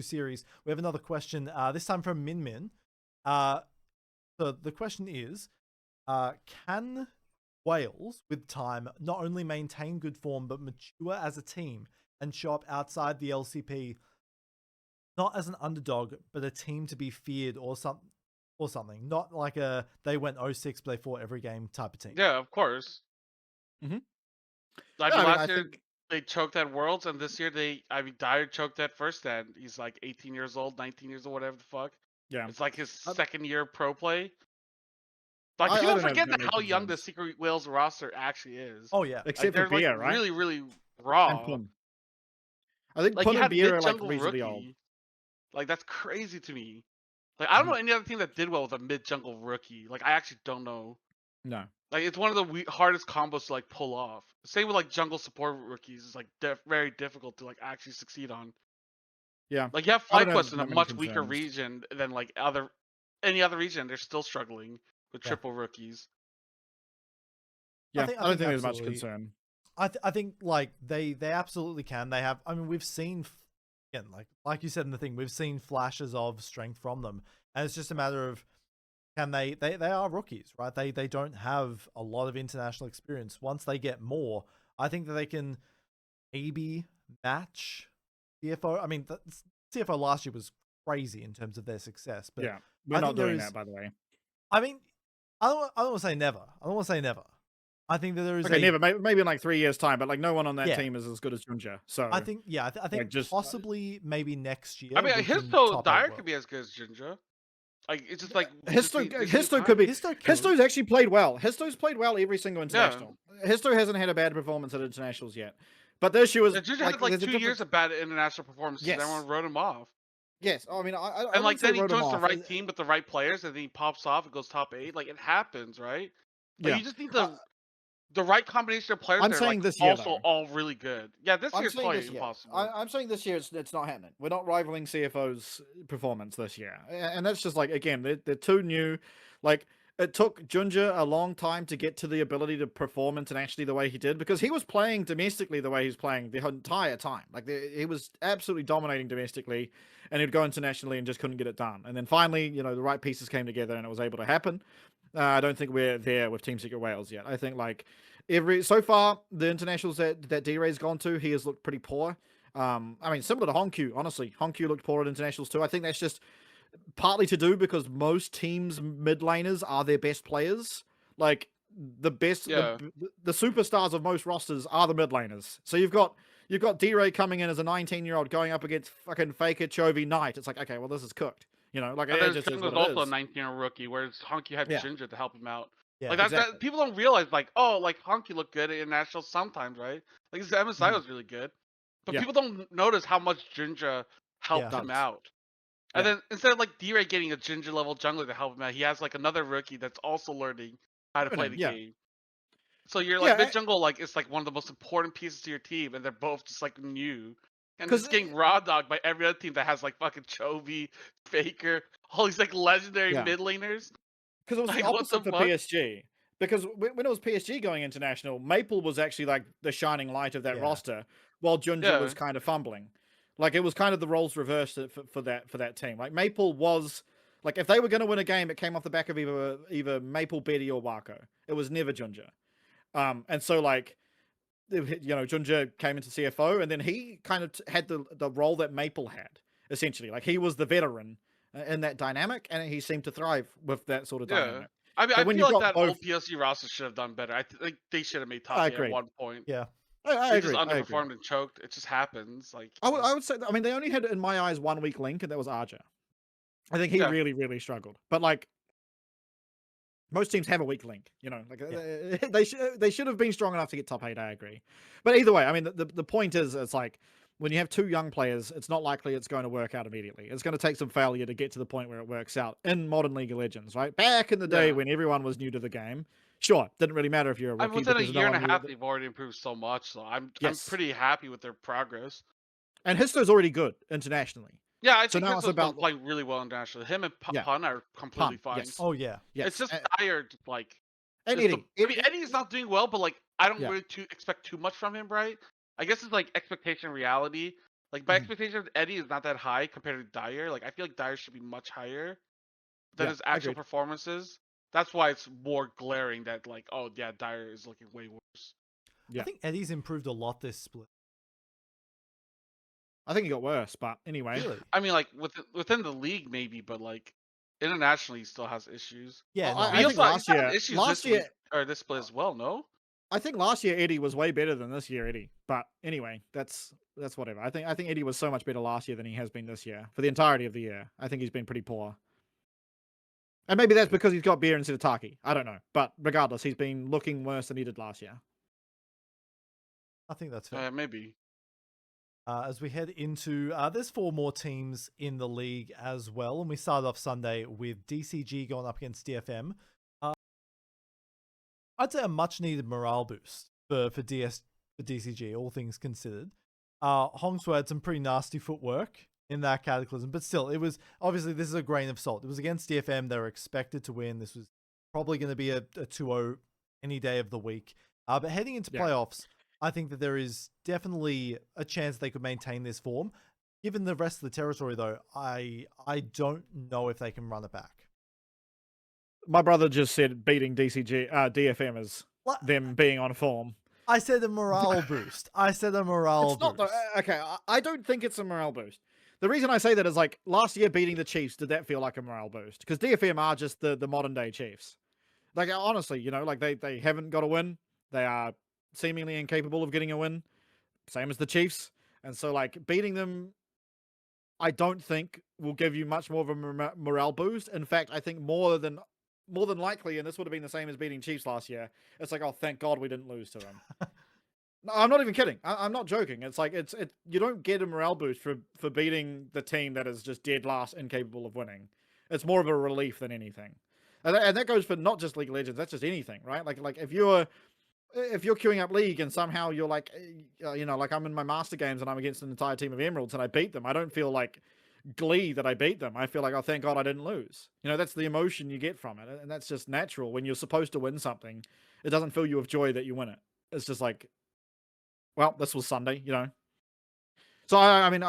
[SPEAKER 1] series, we have another question. This time from Min Min. So the question is, can Wales, with time, not only maintain good form, but mature as a team and show up outside the LCP, not as an underdog, but a team to be feared or something? Not like they went 0-6, but they fought every game type of team.
[SPEAKER 3] Yeah, of course.
[SPEAKER 2] Mm-hmm.
[SPEAKER 3] Last year, they choked at Worlds, and this year, Dyer choked at First Stand. He's 18 years old, 19 years old, whatever the fuck.
[SPEAKER 2] Yeah.
[SPEAKER 3] It's his second year pro play. People forget how young the Secret Wales roster actually is.
[SPEAKER 1] Oh yeah,
[SPEAKER 2] except for Beer, right?
[SPEAKER 3] Really, really raw.
[SPEAKER 2] And Pun. I think Pun and Beer are reasonably old.
[SPEAKER 3] That's crazy to me. I don't know any other team that did well with a mid jungle rookie. I actually don't know.
[SPEAKER 2] No.
[SPEAKER 3] It's one of the hardest combos to pull off. Same with jungle support rookies. It's very difficult to actually succeed on.
[SPEAKER 2] Yeah.
[SPEAKER 3] You have FlyQuest in a much weaker region than any other region. They're still struggling with triple rookies.
[SPEAKER 2] Yeah, I don't think there's much concern.
[SPEAKER 1] I think they absolutely can. They have. I mean, we've seen again, like you said in the thing, we've seen flashes of strength from them, and it's just a matter of can they are rookies, right? They don't have a lot of international experience. Once they get more, I think that they can maybe match CFO. I mean, CFO last year was crazy in terms of their success, but
[SPEAKER 2] yeah, we're not doing that, by the way.
[SPEAKER 1] I mean, I don't want to say never. I don't want to say never. I think that there is
[SPEAKER 2] never. Maybe in like 3 years' time, but like no one on that team is as good as Jynxzi. So
[SPEAKER 1] I think, I think
[SPEAKER 2] just
[SPEAKER 1] possibly maybe next year.
[SPEAKER 3] I mean, Histo Dyer could be as good as Jynxzi. Like it's just like
[SPEAKER 2] Histo could be. Histo's actually played well. Histo's played well every single international. Yeah. Histo hasn't had a bad performance at internationals yet, but the issue is
[SPEAKER 3] Jynxzi had like 2 years of bad international performances. Yes. Everyone wrote him off.
[SPEAKER 2] Yes, I mean, I
[SPEAKER 3] and like then he joins the right team with the right players, and then he pops off and goes top 8. Like it happens, right? Like you just need the right combination of players.
[SPEAKER 2] I'm saying this year,
[SPEAKER 3] also all really good. Yeah, this year's probably impossible.
[SPEAKER 2] I'm saying this year it's not happening. We're not rivaling CFO's performance this year, and that's just like again they're too new. Like it took Jynxzi a long time to get to the ability to perform internationally the way he did, because he was playing domestically the way he's playing the entire time. Like he was absolutely dominating domestically, and he'd go internationally and just couldn't get it done. And then finally, you know, the right pieces came together and it was able to happen. I don't think we're there with Team Secret Wales yet. I think like so far the internationals that D-Ray's gone to, he has looked pretty poor. I mean, similar to Honkyu, honestly. Honkyu looked poor at internationals too. I think that's just partly to do because most teams' mid laners are their best players. Like the best, the superstars of most rosters are the mid laners. So you've got D-Ray coming in as a 19-year-old going up against fucking Faker, Chovy, Knight. It's like, okay, well this is cooked. You know, like
[SPEAKER 3] it just is what also a 19-year rookie, whereas Honky had Jynxzi to help him out. Yeah, like that people don't realize, like, oh, like Honky looked good at internationals sometimes, right? Like his MSI was really good, but people don't notice how much Jynxzi helped him out. And then instead of like D-Ray getting a Jynxzi level jungler to help him out, he has like another rookie that's also learning how to play the game. So you're like mid jungle, like it's like one of the most important pieces to your team, and they're both just like new. And just getting raw dogged by every other team that has like fucking Chovy, Faker, all these like legendary mid laners.
[SPEAKER 2] Because it was the opposite for PSG. Because when it was PSG going international, Maple was actually like the shining light of that roster, while Jynxzi was kind of fumbling. Like it was kind of the roles reversed for that team. Like Maple was like if they were going to win a game, it came off the back of either Maple, Betty, or Wako. It was never Jynxzi. And so like, you know, Jynxzi came into CFO, and then he kind of had the role that Maple had, essentially. Like he was the veteran in that dynamic, and he seemed to thrive with that sort of dynamic.
[SPEAKER 3] I mean, I feel like that old PLC roster should have done better. I think they should have made top 8 at one point.
[SPEAKER 1] Yeah.
[SPEAKER 2] I agree.
[SPEAKER 3] Just underperformed and choked. It just happens. Like
[SPEAKER 2] I would say, I mean, they only had, in my eyes, 1 weak link, and that was Arja. I think he really, really struggled. But like, most teams have a weak link, you know. Like they should have been strong enough to get top 8. I agree. But either way, I mean, the point is, it's like when you have 2 young players, it's not likely it's going to work out immediately. It's going to take some failure to get to the point where it works out in modern League of Legends, right? Back in the day when everyone was new to the game, sure, didn't really matter if you're a rookie.
[SPEAKER 3] Within a year and a half, they've already improved so much. So I'm pretty happy with their progress.
[SPEAKER 2] And Histo's already good internationally.
[SPEAKER 3] Yeah, I think Histo's been playing really well internationally. Him and Pun are completely fine.
[SPEAKER 1] Yes. Oh yeah,
[SPEAKER 3] it's just tired. Like
[SPEAKER 2] and Eddie.
[SPEAKER 3] I mean, Eddie's not doing well, but like I don't really expect too much from him, right? I guess it's like expectation reality. Like my expectation of Eddie is not that high compared to Dyer. Like I feel like Dyer should be much higher than his actual performances. That's why it's more glaring that like, oh yeah, Dyer is looking way worse.
[SPEAKER 1] Yeah. I think Eddie's improved a lot this split.
[SPEAKER 2] I think he got worse, but anyway.
[SPEAKER 1] Really?
[SPEAKER 3] I mean, like within the league maybe, but like internationally he still has issues.
[SPEAKER 2] Yeah, I think last year
[SPEAKER 3] or this split as well. No,
[SPEAKER 2] I think last year Eddie was way better than this year Eddie. But anyway, that's whatever. I think Eddie was so much better last year than he has been this year for the entirety of the year. I think he's been pretty poor. And maybe that's because he's got beer instead of Taki. I don't know. But regardless, he's been looking worse than he did last year.
[SPEAKER 1] I think that's fair.
[SPEAKER 3] Maybe.
[SPEAKER 1] As we head into, there's 4 more teams in the league as well. And we started off Sunday with DCG going up against DFM. I'd say a much needed morale boost for DCG, all things considered. Hongswell had some pretty nasty footwork in that Cataclysm, but still, it was obviously, this is a grain of salt. It was against DFM. They were expected to win. This was probably going to be a 2-0 any day of the week. But heading into playoffs, I think that there is definitely a chance they could maintain this form. Given the rest of the territory, though, I don't know if they can run it back.
[SPEAKER 2] My brother just said beating DFM is them being on form.
[SPEAKER 1] I said a morale boost. I said a morale boost.
[SPEAKER 2] Okay, I don't think it's a morale boost. The reason I say that is like last year beating the Chiefs, did that feel like a morale boost? Because DFM are just the modern day Chiefs. Like, honestly, you know, like they haven't got a win. They are seemingly incapable of getting a win. Same as the Chiefs. And so, like, beating them, I don't think will give you much more of a morale boost. In fact, I think more than likely, and this would have been the same as beating Chiefs last year, it's like, oh, thank God we didn't lose to them. No, I'm not even kidding. I'm not joking. It's like, you don't get a morale boost for beating the team that is just dead last, incapable of winning. It's more of a relief than anything. And that goes for not just League of Legends, that's just anything, right? Like if you're queuing up League and somehow you're like, you know, like I'm in my Master Games and I'm against an entire team of Emeralds and I beat them, I don't feel like glee that I beat them. I feel like, oh, thank God I didn't lose. You know, that's the emotion you get from it. And that's just natural. When you're supposed to win something, it doesn't fill you with joy that you win it. It's just like, well, this was Sunday, you know. So, I mean,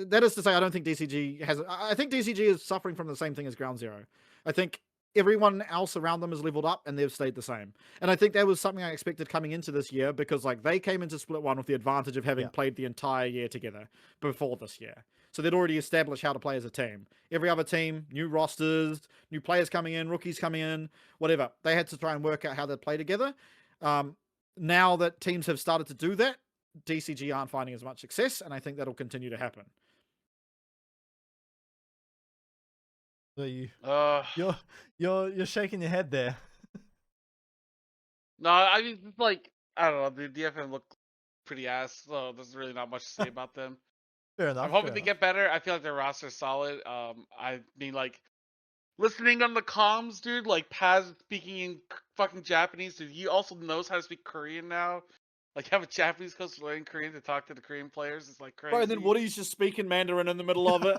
[SPEAKER 2] that is to say, I don't think DCG has... I think DCG is suffering from the same thing as Ground Zero. I think everyone else around them has leveled up and they've stayed the same. And I think that was something I expected coming into this year because, like, they came into Split 1 with the advantage of having played the entire year together before this year. So they'd already established how to play as a team. Every other team, new rosters, new players coming in, rookies coming in, whatever. They had to try and work out how they'd play together. Now that teams have started to do that, DCG aren't finding as much success, and I think that'll continue to happen.
[SPEAKER 1] So you're shaking your head there.
[SPEAKER 3] No, I mean, like, I don't know. The DFM look pretty ass, so there's really not much to say about them.
[SPEAKER 1] Fair enough.
[SPEAKER 3] I'm hoping they get better. I feel like their roster's solid. I mean, like, listening on the comms, dude, like Paz speaking in fucking Japanese, dude. He also knows how to speak Korean now. Like, have a Japanese coach learning Korean to talk to the Korean players is like crazy.
[SPEAKER 2] Right, and then Woody's just speaking Mandarin in the middle of it.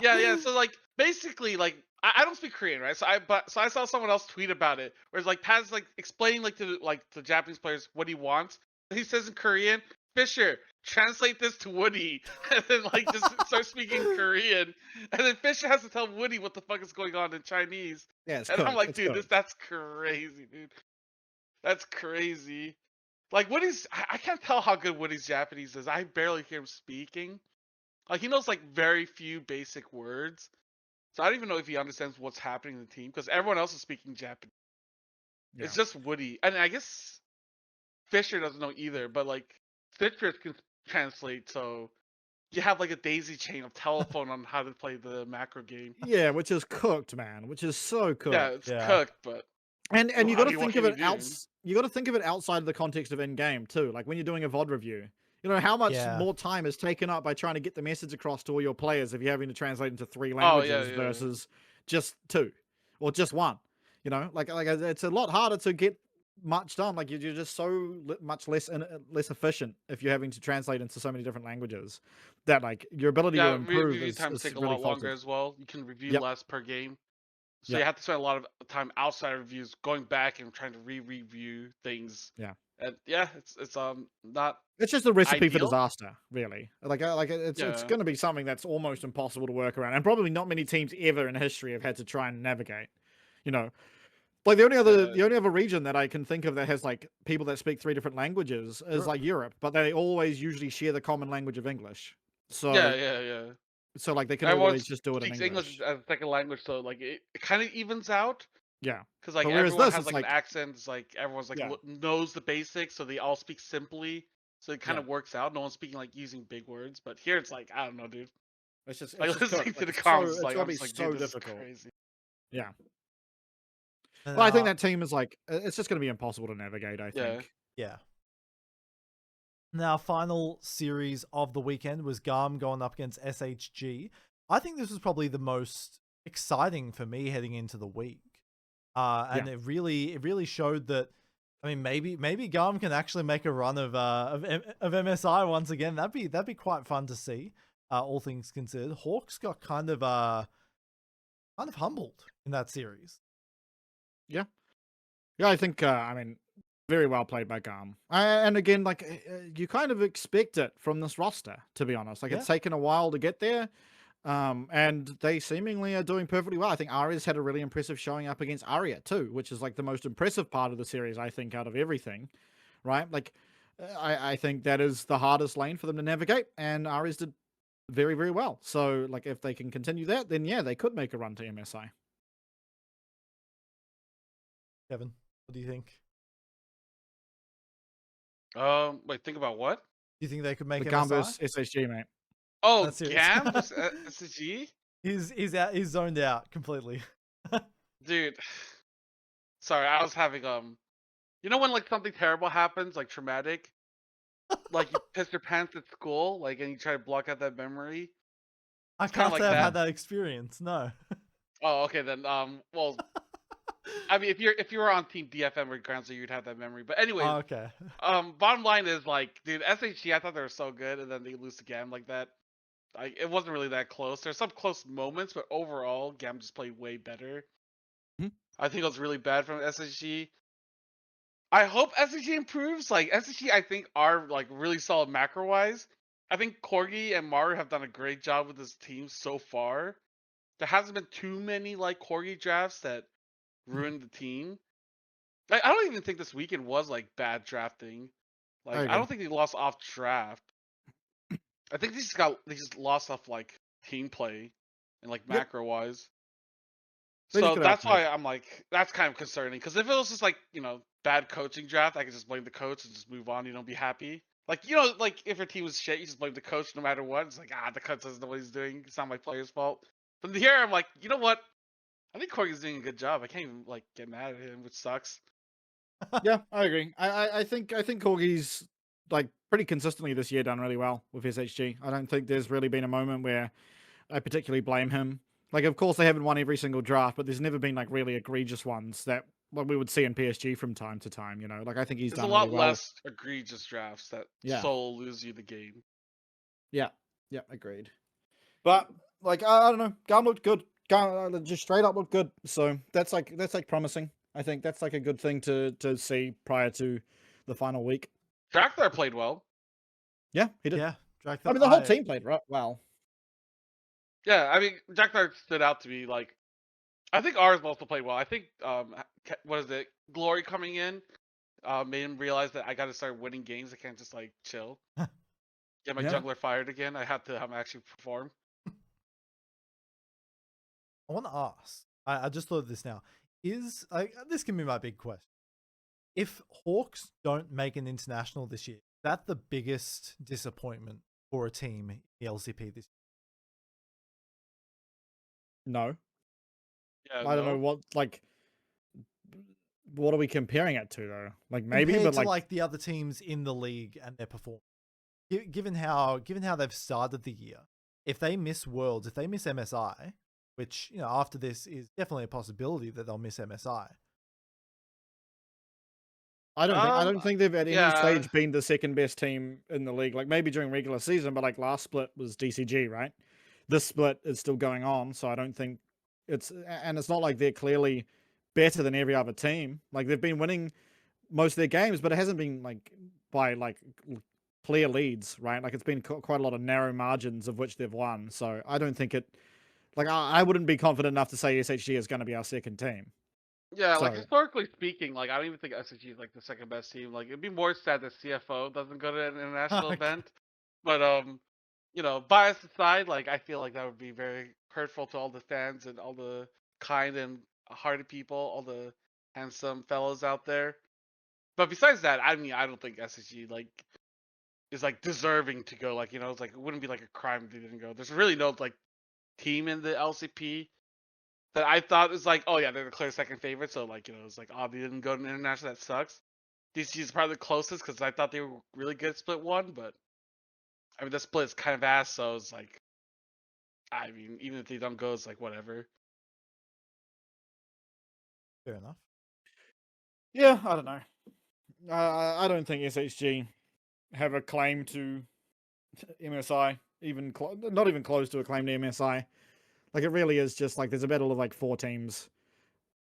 [SPEAKER 3] yeah. So like, basically, like, I don't speak Korean, right? So I saw someone else tweet about it, where it's like Paz like explaining like to the Japanese players what he wants. And he says in Korean, Fisher, translate this to Woody, and then like just start speaking Korean, and then Fisher has to tell Woody what the fuck is going on in Chinese.
[SPEAKER 2] Yeah, it's
[SPEAKER 3] and
[SPEAKER 2] cooked.
[SPEAKER 3] I'm like, dude, that's crazy, dude. That's crazy. Like, Woody's, I can't tell how good Woody's Japanese is. I barely hear him speaking. Like, he knows, like, very few basic words. So I don't even know if he understands what's happening in the team, because everyone else is speaking Japanese. Yeah. It's just Woody. And I guess Fisher doesn't know either, but, like, Citrus can translate, so you have, like, a daisy chain of telephone on how to play the macro game.
[SPEAKER 2] Yeah, which is cooked, man. Which is so cooked.
[SPEAKER 3] Yeah, it's cooked, but...
[SPEAKER 2] And you got to think of it you got to think of it outside of the context of in-game too. Like when you're doing a VOD review, you know how much more time is taken up by trying to get the message across to all your players if you're having to translate into 3 languages versus just 2 or just 1. You know, like it's a lot harder to get much done. Like you're just so much less efficient if you're having to translate into so many different languages. That like your ability to improve
[SPEAKER 3] review times take really a lot longer as well. You can review less per game. So you have to spend a lot of time outside of reviews, going back and trying to review things.
[SPEAKER 2] Yeah.
[SPEAKER 3] And it's not.
[SPEAKER 2] It's just a recipe
[SPEAKER 3] ideal.
[SPEAKER 2] for disaster, really. Like it's going to be something that's almost impossible to work around, and probably not many teams ever in history have had to try and navigate. You know, like the only other region that I can think of that has like people that speak 3 different languages is like Europe, but they always usually share the common language of English. So
[SPEAKER 3] yeah.
[SPEAKER 2] So like they can always just do it in
[SPEAKER 3] English as a second language, so like it kind of evens out.
[SPEAKER 2] Yeah,
[SPEAKER 3] because like everyone has like an accent. It's like everyone's like knows the basics, so they all speak simply. So it kind of works out. No one's speaking like using big words, but here it's like I don't know, dude.
[SPEAKER 2] It's just
[SPEAKER 3] like listening to the comms. Like I'm just like, dude, this is crazy.
[SPEAKER 2] Yeah. Well, I think that team is like it's just going to be impossible to navigate. I think.
[SPEAKER 1] Yeah. Now, final series of the weekend was GARM going up against SHG. I think this was probably the most exciting for me heading into the week. And it really showed that, I mean, maybe GARM can actually make a run of MSI once again. That'd be quite fun to see, all things considered. Hawks got kind of humbled in that series.
[SPEAKER 2] Yeah. Yeah, I think, I mean, very well played by GARM. And again, like, you kind of expect it from this roster, to be honest. Like, it's taken a while to get there. And they seemingly are doing perfectly well. I think Aria's had a really impressive showing up against Aria, too, which is, like, the most impressive part of the series, I think, out of everything. Right? Like, I think that is the hardest lane for them to navigate. And Aria's did very, very well. So, like, if they can continue that, then, yeah, they could make a run to MSI.
[SPEAKER 1] Kevin? What do you think?
[SPEAKER 3] Wait, think about what?
[SPEAKER 1] Do you think they could make
[SPEAKER 2] The
[SPEAKER 1] MSI?
[SPEAKER 2] Gam versus SHG, mate.
[SPEAKER 3] Oh,
[SPEAKER 1] That's serious.
[SPEAKER 3] Gam versus SSG?
[SPEAKER 1] He's out. He's zoned out completely.
[SPEAKER 3] Dude, sorry, I was having you know when like something terrible happens, like traumatic, like you piss your pants at school, like and you try to block out that memory.
[SPEAKER 1] I
[SPEAKER 3] It's kinda
[SPEAKER 1] can't
[SPEAKER 3] like
[SPEAKER 1] say I've
[SPEAKER 3] that.
[SPEAKER 1] had that experience. No.
[SPEAKER 3] Oh, okay then. Well, I mean, if you were on Team DFM or Groundsy, you'd have that memory. But anyways,
[SPEAKER 1] Oh, okay.
[SPEAKER 3] bottom line is like, dude, SHG, I thought they were so good, and then they lose to Gam like that. Like, it wasn't really that close. There's some close moments, but overall, Gam just played way better.
[SPEAKER 2] Hmm.
[SPEAKER 3] I think it was really bad from SHG. I hope SHG improves. Like SHG, I think are like really solid macro wise. I think Corgi and Maru have done a great job with this team so far. There hasn't been too many like Corgi drafts that ruined the team. Like, I don't even think this weekend was like bad drafting.
[SPEAKER 2] I
[SPEAKER 3] Like I
[SPEAKER 2] agree.
[SPEAKER 3] don't think they lost off draft. I think they just lost off like team play and like
[SPEAKER 2] Yep.
[SPEAKER 3] macro wise.
[SPEAKER 2] They just
[SPEAKER 3] So
[SPEAKER 2] got
[SPEAKER 3] that's
[SPEAKER 2] outplayed.
[SPEAKER 3] why I'm like that's kind of concerning. Because if it was just like bad coaching draft, I could just blame the coach and just move on. You don't be happy. Like like if your team was shit, you just blame the coach no matter what. It's like the coach doesn't know what he's doing. It's not my player's fault. But here I'm like, you know what? I think Corey's doing a good job. I can't even like get mad at him, which sucks.
[SPEAKER 2] Yeah, I agree. I think Corgi's like pretty consistently this year done really well with SHG. I don't think there's really been a moment where I particularly blame him. Like, of course, they haven't won every single draft, but there's never been like really egregious ones that what we would see in PSG from time to time. Like I think he's
[SPEAKER 3] There's a
[SPEAKER 2] done really
[SPEAKER 3] lot
[SPEAKER 2] well.
[SPEAKER 3] less egregious drafts that
[SPEAKER 2] Yeah.
[SPEAKER 3] solo lose you the game.
[SPEAKER 2] Yeah, agreed. But like I don't know, Gam looked good. Gam just straight up looked good. So that's like promising. I think that's like a good thing to see prior to the final week.
[SPEAKER 3] Drakthar played well.
[SPEAKER 2] Yeah, he did.
[SPEAKER 1] Yeah, Drakthar.
[SPEAKER 2] I mean, the whole team played well.
[SPEAKER 3] Yeah, I mean, Drakthar stood out to me. Like, I think ours also played well. I think what is it? Glory coming in made him realize that I got to start winning games. I can't just like chill. Get my
[SPEAKER 2] Yeah.
[SPEAKER 3] jungler fired again. I have to actually perform.
[SPEAKER 1] I want to ask. I just thought of this now. This can be my big question. If Hawks don't make an international this year, is that the biggest disappointment for a team in the LCP this year?
[SPEAKER 2] No.
[SPEAKER 3] Yeah,
[SPEAKER 2] I don't know what are we comparing it to though? Like maybe,
[SPEAKER 1] Compared
[SPEAKER 2] but
[SPEAKER 1] to like the other teams in the league and their performance. Given how they've started the year, if they miss Worlds, if they miss MSI, which after this is definitely a possibility that they'll miss MSI.
[SPEAKER 2] I don't think they've at any stage been the second best team in the league. Like maybe during regular season, but like last split was DCG, right? This split is still going on, so I don't think it's not like they're clearly better than every other team. Like they've been winning most of their games, but it hasn't been like by like clear leads, right? Like it's been quite a lot of narrow margins of which they've won. So I don't think it. Like I wouldn't be confident enough to say SHG is going to be our second team.
[SPEAKER 3] Yeah, like historically speaking, like I don't even think SSG is like the second best team. Like it'd be more sad that CFO doesn't go to an international event. But bias aside, like I feel like that would be very hurtful to all the fans and all the kind and hearted people, all the handsome fellows out there. But besides that, I mean, I don't think SSG like is like deserving to go. Like it's like it wouldn't be like a crime if they didn't go. There's really no like team in the LCP that I thought was like, oh yeah, they're the clear second favorite. So like it's like they didn't go to international. That sucks. DC is probably the closest because I thought they were really good at split one, but I mean the split is kind of ass. So it's like, I mean, even if they don't go, it's like whatever.
[SPEAKER 1] Fair enough.
[SPEAKER 2] Yeah, I don't know. I don't think SHG have a claim to MSI, even not even close to a claim to MSI. Like it really is just like there's a battle of like 4 teams,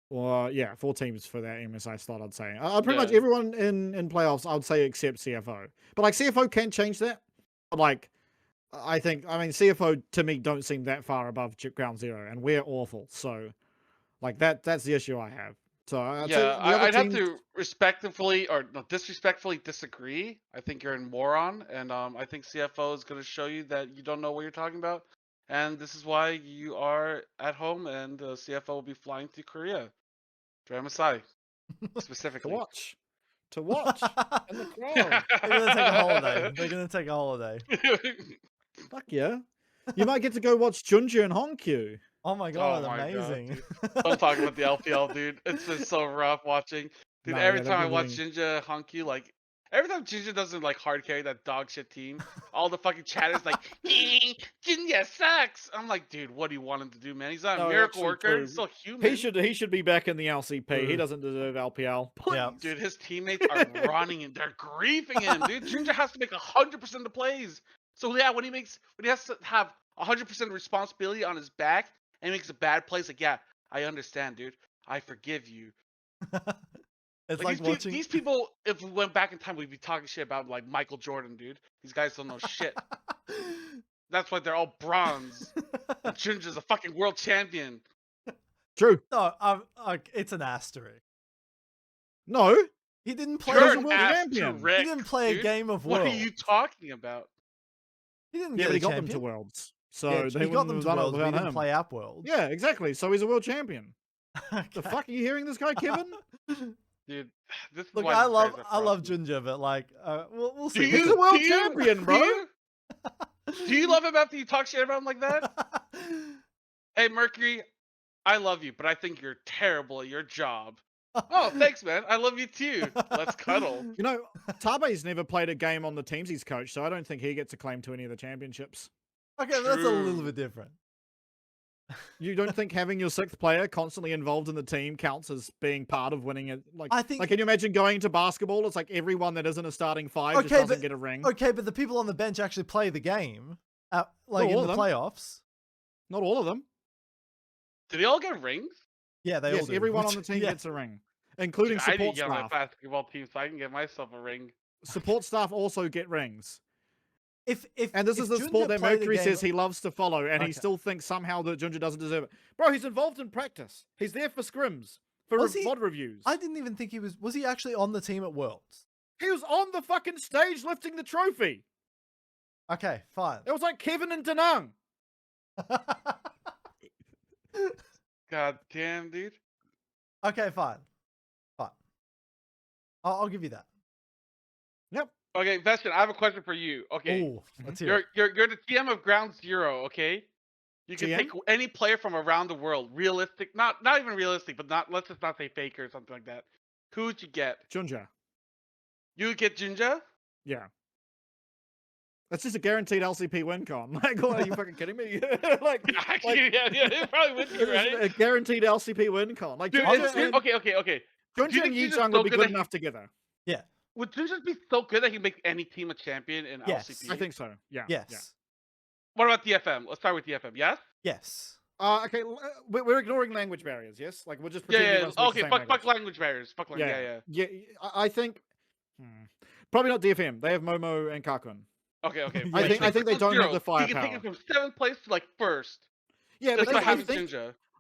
[SPEAKER 2] or 4 teams for that MSI slot. I'd say pretty much everyone in playoffs. I would say except CFO, but like CFO can change that. But like I mean CFO to me don't seem that far above ground zero, and we're awful. So like that's the issue I have. So
[SPEAKER 3] I'd have to respectfully or disrespectfully disagree. I think you're a moron, and I think CFO is going to show you that you don't know what you're talking about, and this is why you are at home, and CFO will be flying to Korea for MSI. specifically.
[SPEAKER 2] To watch in the crowd.
[SPEAKER 1] They're gonna take a holiday. They're gonna take a holiday.
[SPEAKER 2] Fuck yeah. You might get to go watch Jynxzi and Honkyu.
[SPEAKER 1] Oh my god, amazing.
[SPEAKER 3] Don't talk about the LPL, dude. It's been so rough watching. Dude, every time I watch Jynxzi, Honkyu, like, every time Jynxzi doesn't, like, hard carry that dog shit team, all the fucking chatters like, Jynxzi sucks! I'm like, dude, what do you want him to do, man? He's not a miracle worker. He's still human.
[SPEAKER 2] He should be back in the LCP. He doesn't deserve LPL.
[SPEAKER 1] Yeah.
[SPEAKER 3] Dude, his teammates are running and they're griefing him, dude. Jynxzi has to make 100% of the plays. So yeah, when he has to have 100% responsibility on his back and he makes a bad play, it's like, yeah, I understand, dude. I forgive you.
[SPEAKER 1] It's like watching
[SPEAKER 3] these people. If we went back in time, we'd be talking shit about like Michael Jordan, dude. These guys don't know shit. That's why they're all bronze. Jynxzi's a fucking world champion.
[SPEAKER 2] True.
[SPEAKER 1] No, it's an asterisk.
[SPEAKER 2] No,
[SPEAKER 1] he didn't play
[SPEAKER 2] as a world champion.
[SPEAKER 1] He didn't play a game of Worlds.
[SPEAKER 3] What are you talking about?
[SPEAKER 1] He didn't
[SPEAKER 2] get
[SPEAKER 1] he
[SPEAKER 2] got them to Worlds. So
[SPEAKER 1] he got them to Worlds, but he didn't play App Worlds.
[SPEAKER 2] Yeah, exactly. So he's a world champion.
[SPEAKER 1] Okay.
[SPEAKER 2] The fuck are you hearing this guy, Kevin?
[SPEAKER 3] Dude, this is
[SPEAKER 1] look,
[SPEAKER 3] why
[SPEAKER 1] I love Jynxzi, but like, we'll see.
[SPEAKER 2] He's a world champion, bro.
[SPEAKER 3] Do you love him after you talk shit about him like that? Hey, Mercury, I love you, but I think you're terrible at your job. Oh, thanks, man. I love you too. Let's cuddle.
[SPEAKER 2] You know, Tabe's never played a game on the teams he's coached, so I don't think he gets a claim to any of the championships.
[SPEAKER 1] Okay, that's a little bit different.
[SPEAKER 2] You don't think having your sixth player constantly involved in the team counts as being part of winning it? Like, can you imagine going to basketball? It's like everyone that isn't a starting five just doesn't get a ring.
[SPEAKER 1] Okay, but the people on the bench actually play the game, like in the playoffs.
[SPEAKER 2] Not all of them.
[SPEAKER 3] Do they all get rings?
[SPEAKER 1] Yeah, they all do.
[SPEAKER 2] Everyone on the team gets a ring, including support
[SPEAKER 3] I need to get
[SPEAKER 2] staff.
[SPEAKER 3] on my basketball team so I can get myself a ring.
[SPEAKER 2] Support staff also get rings.
[SPEAKER 1] And
[SPEAKER 2] this is the sport that Mercury says he loves to follow, and he still thinks somehow that Jynxzi doesn't deserve it. Bro, he's involved in practice. He's there for scrims, for VOD reviews.
[SPEAKER 1] I didn't even think he was. Was he actually on the team at Worlds?
[SPEAKER 2] He was on the fucking stage lifting the trophy.
[SPEAKER 1] Okay, fine.
[SPEAKER 2] It was like Kevin and Danang.
[SPEAKER 3] God damn, dude.
[SPEAKER 1] Okay, fine. I'll give you that.
[SPEAKER 2] Yep.
[SPEAKER 3] Okay, Vestion, I have a question for you. Okay.
[SPEAKER 1] Ooh, let's hear it.
[SPEAKER 3] You're the GM of Ground Zero, okay? You can
[SPEAKER 2] GM?
[SPEAKER 3] take any player from around the world. Realistic, not even realistic, but let's just not say faker or something like that. Who would you get?
[SPEAKER 2] Jynxzi.
[SPEAKER 3] You would get Jynxzi?
[SPEAKER 2] Yeah. That's just a guaranteed LCP win con. Like, what, are you fucking kidding me?
[SPEAKER 3] Yeah, it probably would be, right?
[SPEAKER 2] A guaranteed LCP win con. Like,
[SPEAKER 3] dude, okay.
[SPEAKER 2] Jynxzi and Yi-Jung would be good enough together.
[SPEAKER 1] Yeah.
[SPEAKER 3] Would Jynxzi be so good that he make any team a champion in LCP?
[SPEAKER 2] I think so. Yeah.
[SPEAKER 1] Yes.
[SPEAKER 2] Yeah.
[SPEAKER 3] What about DFM? Let's start with DFM. Yes.
[SPEAKER 1] Yes.
[SPEAKER 2] Okay. We're ignoring language barriers. Yes. Like we're just pretending.
[SPEAKER 3] Yeah. Okay. Fuck language barriers. Fuck language.
[SPEAKER 2] Yeah. I think probably not DFM. They have Momo and Kakun.
[SPEAKER 3] Okay.
[SPEAKER 2] I think they don't have the firepower.
[SPEAKER 3] You can take it from 7th place to like 1st.
[SPEAKER 2] Yeah,
[SPEAKER 3] but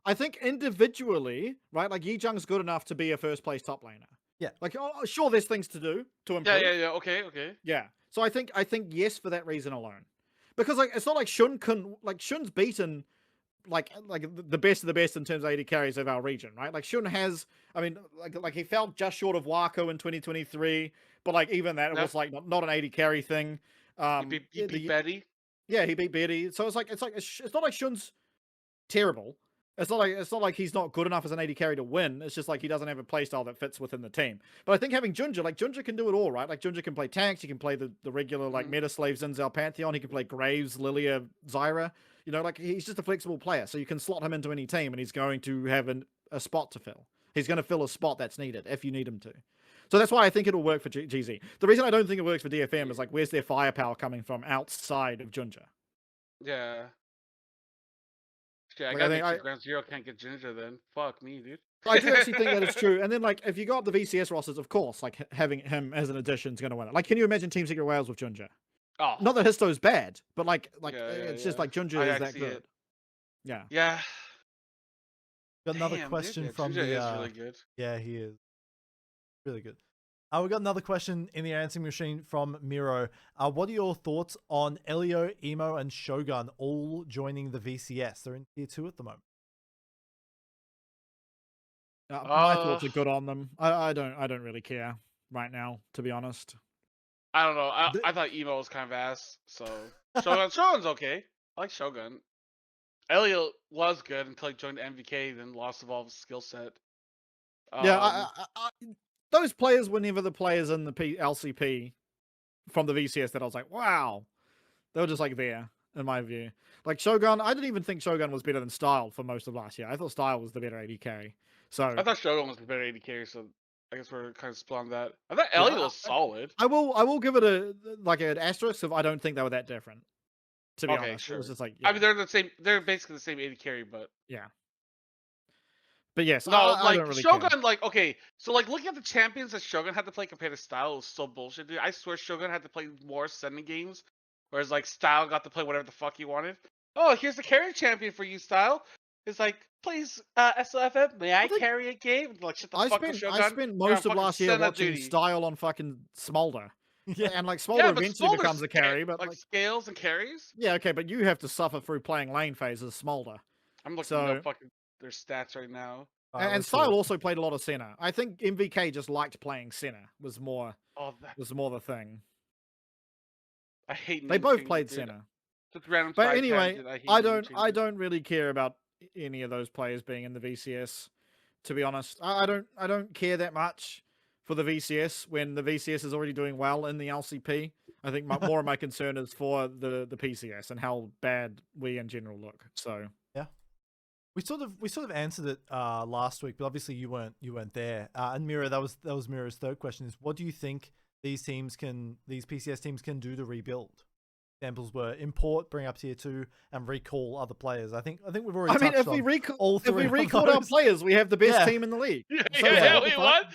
[SPEAKER 2] I think individually, right? Like Yi-Jung's good enough to be a first place top laner.
[SPEAKER 1] Yeah.
[SPEAKER 2] Like, sure, there's things to do to improve.
[SPEAKER 3] Yeah. Okay.
[SPEAKER 2] Yeah. So I think yes for that reason alone, because like it's not like Shun's beaten like the best of the best in terms of AD carries of our region, right? Like Shun has, I mean, like he fell just short of Wako in 2023, but like even that it was like not an AD carry thing.
[SPEAKER 3] He beat Betty.
[SPEAKER 2] Yeah, he beat Betty. So it's not like Shun's terrible. It's not like he's not good enough as an AD carry to win. It's just like he doesn't have a playstyle that fits within the team. But I think having Jynxzi can do it all, right? Like Jynxzi can play tanks, he can play the regular like meta slaves in Zal Pantheon, he can play Graves, Lilia, Zyra. You know, like he's just a flexible player, so you can slot him into any team, and he's going to have a spot to fill. He's going to fill a spot that's needed if you need him to. So that's why I think it'll work for Jynxzi. The reason I don't think it works for DFM is like, where's their firepower coming from outside of Jynxzi?
[SPEAKER 3] Yeah. I think Ground Zero can't get Jynxzi then. Fuck me, dude.
[SPEAKER 2] I do actually think that is true. And then, like, if you go up the VCS rosters, of course, like, having him as an addition is going to win it. Like, can you imagine Team Secret Wales with Jynxzi?
[SPEAKER 3] Oh.
[SPEAKER 2] Not that Histo's bad, but, it's just, like, Jynxzi is that good. Yeah.
[SPEAKER 3] Yeah.
[SPEAKER 1] Got another question from
[SPEAKER 3] Jynxzi is really good.
[SPEAKER 1] Yeah, he is. Really good. We got another question in the answering machine from Miro. What are your thoughts on Elio, Emo, and Shogun all joining the VCS? They're in tier 2 at the moment.
[SPEAKER 2] My thoughts are good on them. I don't really care right now, to be honest.
[SPEAKER 3] I don't know. I thought Emo was kind of ass. So Shogun's okay. I like Shogun. Elio was good until he joined MVK, then lost of all his skill set.
[SPEAKER 2] Yeah, those players were never the players in the LCP from the VCS that I was like, wow. They were just like there, in my view. Like Shogun, I didn't even think Shogun was better than Style for most of last year. I thought Style was the better AD carry. So
[SPEAKER 3] I thought Shogun was the better AD carry, so I guess we're kind of split on that. I thought Elio was solid.
[SPEAKER 2] I will give it an asterisk if I don't think they were that different. To be honest,
[SPEAKER 3] sure.
[SPEAKER 2] It was just like
[SPEAKER 3] I mean, they're the same. They're basically the same AD carry, but
[SPEAKER 2] yeah. But yes,
[SPEAKER 3] no,
[SPEAKER 2] I don't really
[SPEAKER 3] Shogun.
[SPEAKER 2] care.
[SPEAKER 3] Like, okay, so like looking at the champions that Shogun had to play compared to Style was so bullshit, dude. I swear Shogun had to play more sending games, whereas like Style got to play whatever the fuck he wanted. Oh, here's the carry champion for you, Style. It's like, please, SLFM, may I carry a game? Like, shut the fuck up, Shogun.
[SPEAKER 2] I spent most of last year watching Style on fucking Smolder.
[SPEAKER 1] Yeah,
[SPEAKER 2] and like Smolder eventually becomes a carry, but
[SPEAKER 3] like scales and carries.
[SPEAKER 2] Yeah, okay, but you have to suffer through playing lane phases, Smolder.
[SPEAKER 3] I'm looking at fucking their stats right now.
[SPEAKER 2] And Style also played a lot of center. I think MVK just liked playing center. Was more the thing.
[SPEAKER 3] I hate.
[SPEAKER 2] They both played center. But anyway, I don't really care about any of those players being in the VCS. To be honest, I don't care that much for the VCS when the VCS is already doing well in the LCP. I think more of my concern is for the PCS and how bad we in general look. So
[SPEAKER 1] yeah, we sort of answered it last week, but obviously you weren't there. And Mira, that was Mira's third question: is what do you think these PCS teams can do to rebuild? Examples were import, bring up tier 2, and recall other players. I think we've already. I mean,
[SPEAKER 2] if we recall our players, we have the best team in the league.
[SPEAKER 3] Wait, what?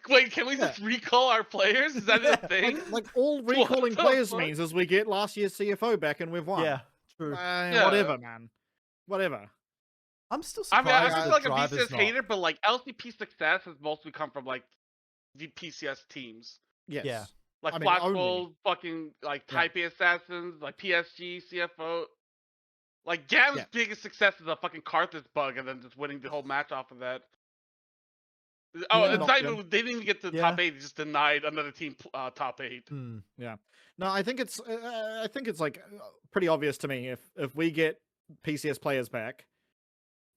[SPEAKER 3] Wait, can we just recall our players? Is that a thing?
[SPEAKER 2] Like all recalling players means is we get last year's CFO back and we've won.
[SPEAKER 1] Yeah, true.
[SPEAKER 2] Whatever, man. Whatever.
[SPEAKER 1] I'm still surprised.
[SPEAKER 3] I feel like a VCS hater, but like LCP success has mostly come from like the PCS teams.
[SPEAKER 2] Yes. Yeah.
[SPEAKER 3] Like Flashball, fucking like Type A Assassins, like PSG, CFO. Like Gam's biggest success is a fucking Carthage bug and then just winning the whole match off of that. Oh, it's not even, they didn't even get to top 8, they just denied another team top 8.
[SPEAKER 2] Yeah. No, I think it's like pretty obvious to me if we get PCS players back,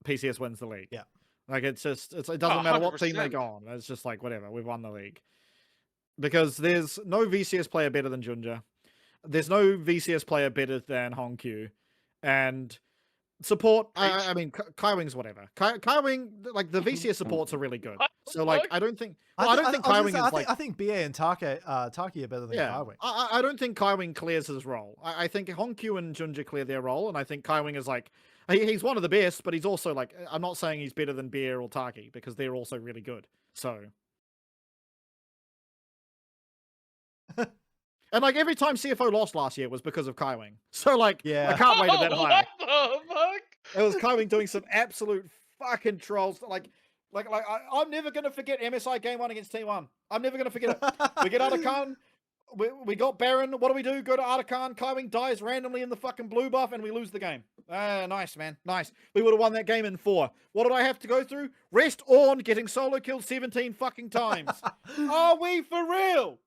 [SPEAKER 2] PCS wins the league.
[SPEAKER 1] Yeah.
[SPEAKER 2] Like it doesn't matter what team they go on. It's just like whatever, we've won the league. Because there's no VCS player better than Junja. There's no VCS player better than Hongq. And support, I mean, Kaiwing's whatever. Kaiwing, like, the VCS supports are really good. So, like, I don't think Kaiwing is like...
[SPEAKER 1] I think BA and Taki are better than Kaiwing.
[SPEAKER 2] I don't think Kaiwing clears his role. I think Hongq and Junja clear their role, and I think Kaiwing is like... He's one of the best, but he's also, like... I'm not saying he's better than Beer or Taki, because they're also really good. So... And like every time CFO lost last year was because of Kaiwing. So like, I can't rate it that high.
[SPEAKER 3] What the fuck?
[SPEAKER 2] It was Kaiwing doing some absolute fucking trolls. Like I'm never gonna forget MSI game 1 against T1. I'm never gonna forget it. We get Artican. We got Baron. What do? Go to Artican. Kaiwing dies randomly in the fucking blue buff, and we lose the game. Nice, man. Nice. We would have won that game in 4. What did I have to go through? Rest Ornn getting solo killed 17 fucking times. Are we for real?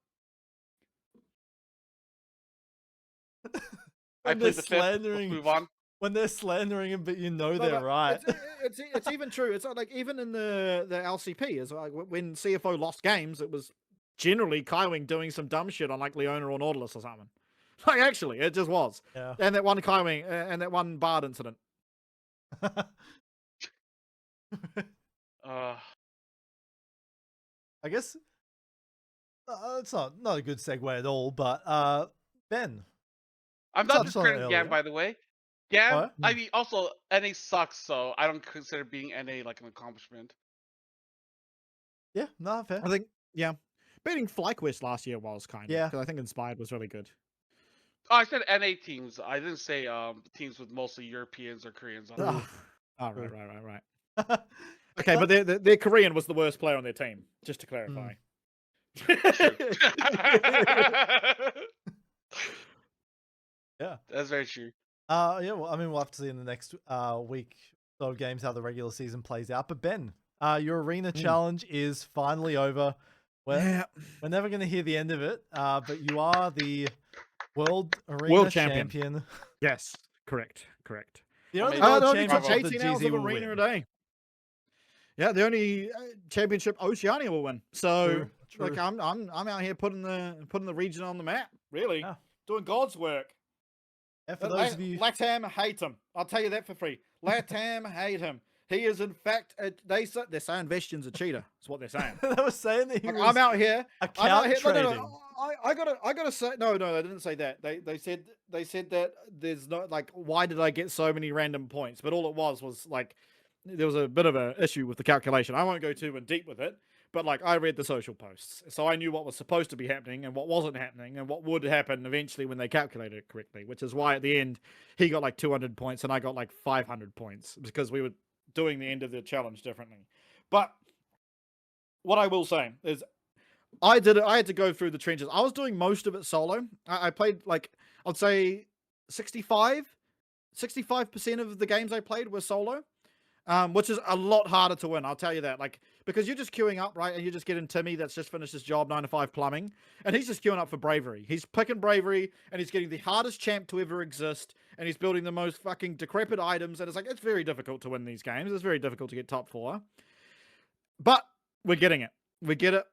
[SPEAKER 1] When they're slandering, when they're slandering him, but you know they're right.
[SPEAKER 2] It's even true. It's like even in the LCP, is like when CFO lost games, it was generally Kaiwing doing some dumb shit on like Leona or Nautilus or something. Like actually, it just was.
[SPEAKER 1] Yeah.
[SPEAKER 2] And that one Kaiwing and that one Bard incident.
[SPEAKER 1] I guess it's not a good segue at all, but Ben.
[SPEAKER 3] I'm not discrediting Gam, by the way. Gam, I mean, also, NA sucks, so I don't consider being NA like an accomplishment.
[SPEAKER 1] Yeah, no, fair.
[SPEAKER 2] I think, beating FlyQuest last year was kind of. Because I think Inspired was really good.
[SPEAKER 3] Oh, I said NA teams. I didn't say teams with mostly Europeans or Koreans on them.
[SPEAKER 2] Oh, right. Okay, but their Korean was the worst player on their team, just to clarify.
[SPEAKER 1] Yeah,
[SPEAKER 3] that's very true.
[SPEAKER 1] Yeah, well, I mean, we'll have to see in the next week of games how the regular season plays out. But Ben, Your arena challenge is finally over. We're never going to hear the end of it, but you are the world arena champion.
[SPEAKER 2] Yes, correct.
[SPEAKER 1] The only world championship
[SPEAKER 2] 18 hours of arena a day. Yeah, the only championship Oceania will win. So
[SPEAKER 1] true.
[SPEAKER 2] like I'm out here putting the region on the map. Really, doing God's work.
[SPEAKER 1] Yeah, for those of you,
[SPEAKER 2] Latam hate him. I'll tell you that for free. Latam hate him. He is in fact they're saying Vestion's a cheater. That's what they're saying.
[SPEAKER 1] They were saying that he was.
[SPEAKER 2] I'm out here.
[SPEAKER 1] Trading.
[SPEAKER 2] No, I gotta say no. They didn't say that. They said that there's no like. Why did I get so many random points? But all it was like there was a bit of an issue with the calculation. I won't go too in deep with it. But like I read the social posts, so I knew what was supposed to be happening and what wasn't happening and what would happen eventually when they calculated it correctly. Which is why at the end he got like 200 points and I got like 500 points because we were doing the end of the challenge differently. But what I will say is I had to go through the trenches. I was doing most of it solo. I played like I'd say 65% of the games I played were solo. Which is a lot harder to win, I'll tell you that. Like, because you're just queuing up, right? And you just get in Timmy that's just finished his job, 9 to 5 plumbing. And he's just queuing up for bravery. He's picking bravery, and he's getting the hardest champ to ever exist. And he's building the most fucking decrepit items. And it's like, it's very difficult to win these games. It's very difficult to get top 4. But we're getting it. We get it.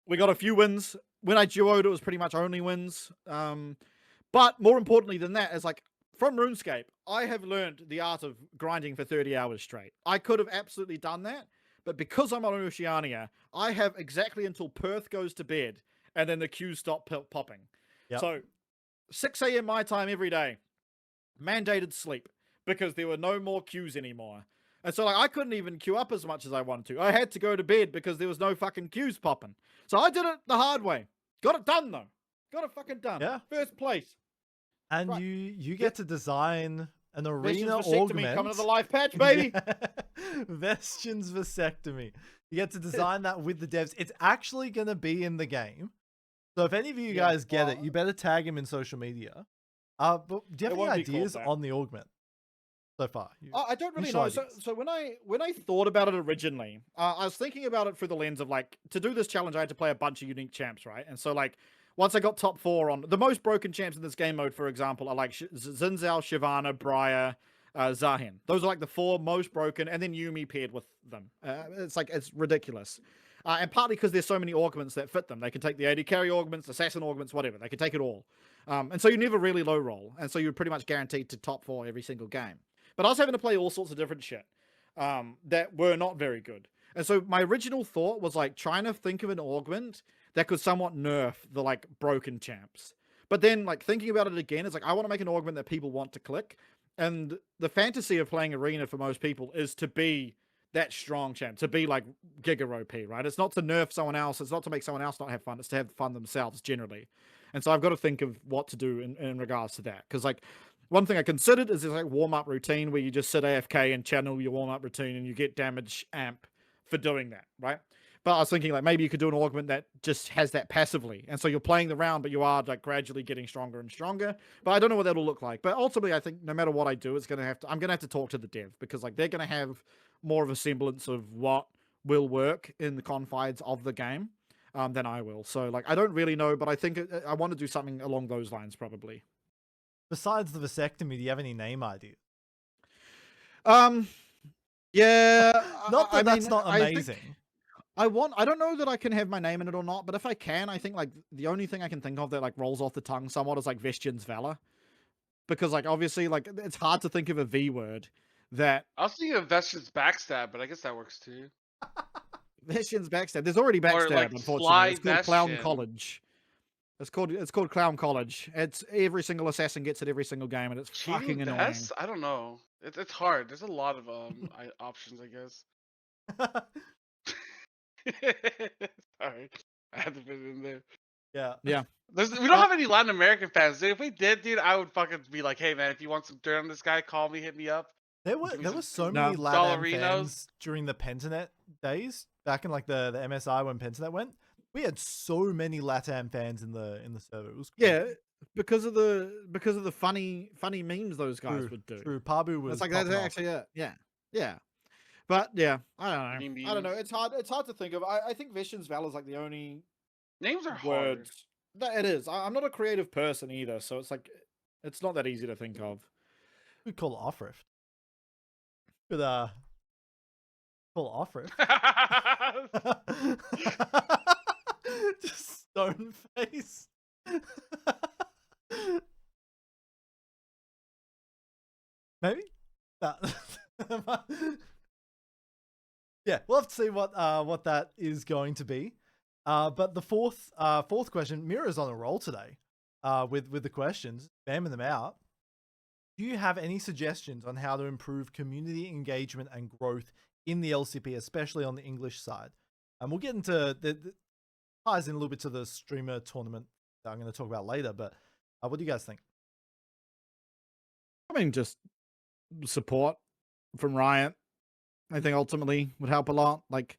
[SPEAKER 2] We got a few wins. When I duoed, it was pretty much only wins. But more importantly than that is like, from RuneScape, I have learned the art of grinding for 30 hours straight. I could have absolutely done that, but because I'm on Oceania, I have exactly until Perth goes to bed, and then the queues stop popping. Yep. So, 6 a.m. my time every day, mandated sleep, because there were no more queues anymore. And so like I couldn't even queue up as much as I wanted to. I had to go to bed because there was no fucking queues popping. So I did it the hard way. Got it done, though. Got it fucking done.
[SPEAKER 1] Yeah.
[SPEAKER 2] First place.
[SPEAKER 1] And right. you get to design an arena augment.
[SPEAKER 2] Coming to the life patch, baby.
[SPEAKER 1] Vestion's vasectomy. You get to design that with the devs. It's actually going to be in the game. So if any of you guys get it, you better tag him in social media. But do you have any ideas on the augment so far?
[SPEAKER 2] I don't really know. So when I thought about it originally, I was thinking about it through the lens of like, to do this challenge, I had to play a bunch of unique champs, right? And so like, once I got top 4 on the most broken champs in this game mode, for example, are like Zinzao, Shyvana, Briar, Zahin. Those are like the 4 most broken, and then Yuumi paired with them. It's like, it's ridiculous. And partly because there's so many augments that fit them. They can take the AD carry augments, assassin augments, whatever. They can take it all. And so you never really low roll. And so you're pretty much guaranteed to top 4 every single game. But I was having to play all sorts of different shit that were not very good. And so my original thought was like trying to think of an augment that could somewhat nerf the like broken champs. But then like thinking about it again, it's like I want to make an augment that people want to click. And the fantasy of playing arena for most people is to be that strong champ, to be like Giga OP, right? It's not to nerf someone else. It's not to make someone else not have fun. It's to have fun themselves generally. And so I've got to think of what to do in regards to that. Because like one thing I considered is this like warm-up routine where you just sit AFK and channel your warm-up routine and you get damage amp for doing that, right? But I was thinking like maybe you could do an augment that just has that passively. And so you're playing the round, but you are like gradually getting stronger and stronger. But I don't know what that'll look like. But ultimately, I think no matter what I do, I'm going to have to talk to the dev because like they're going to have more of a semblance of what will work in the confines of the game than I will. So like I don't really know, but I think I want to do something along those lines probably.
[SPEAKER 1] Besides the vasectomy, do you have any name ideas?
[SPEAKER 2] Yeah.
[SPEAKER 1] Not that that's not amazing.
[SPEAKER 2] I don't know that I can have my name in it or not, but if I can, I think like the only thing I can think of that like rolls off the tongue somewhat is like Vestion's Valor. Because like obviously like it's hard to think of a V word that
[SPEAKER 3] I was thinking of Vestion's Backstab, but I guess that works too.
[SPEAKER 2] Vestion's Backstab. There's already Backstab, like unfortunately. It's called Clown College. It's called Clown College. It's every single assassin gets it every single game, and it's fucking annoying.
[SPEAKER 3] I don't know. It's hard. There's a lot of options, I guess. Sorry, I had to put it in there.
[SPEAKER 2] Yeah.
[SPEAKER 3] We don't have any Latin American fans, dude. If we did, dude, I would fucking be like, hey man, if you want some dirt on this guy, call me, hit me up.
[SPEAKER 1] There were so many Latin fans during the Pentanet days, back in like the MSI when Pentanet went. We had so many LATAM fans in the server. It was
[SPEAKER 2] cool. Yeah, because of the funny memes those guys would do.
[SPEAKER 1] True, Pabu was.
[SPEAKER 2] It's like that's actually yeah. But yeah, I don't know. It's hard to think of. I think Vestion's Val is like the only
[SPEAKER 3] names are
[SPEAKER 2] word
[SPEAKER 3] hard.
[SPEAKER 2] That it is. I'm not a creative person either, so it's like it's not that easy to think of.
[SPEAKER 1] We call it off-rift. Could call it off-rift. Just stone face. Maybe? Yeah, we'll have to see what that is going to be. But the fourth question, Mira's on a roll today. With the questions, spamming them out. Do you have any suggestions on how to improve community engagement and growth in the LCP, especially on the English side? And we'll get into the ties in a little bit to the streamer tournament that I'm going to talk about later. But what do you guys think?
[SPEAKER 2] I mean, just support from Riot, I think ultimately would help a lot. Like,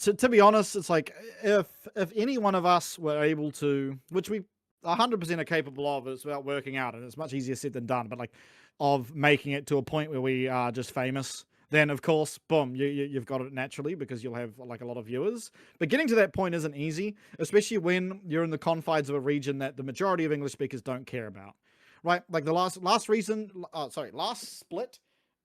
[SPEAKER 2] to be honest, it's like if any one of us were able to, which we 100% are capable of, it's about working out, and it's much easier said than done. But like, of making it to a point where we are just famous, then of course, boom, you've got it naturally because you'll have like a lot of viewers. But getting to that point isn't easy, especially when you're in the confines of a region that the majority of English speakers don't care about. Right, like the last split,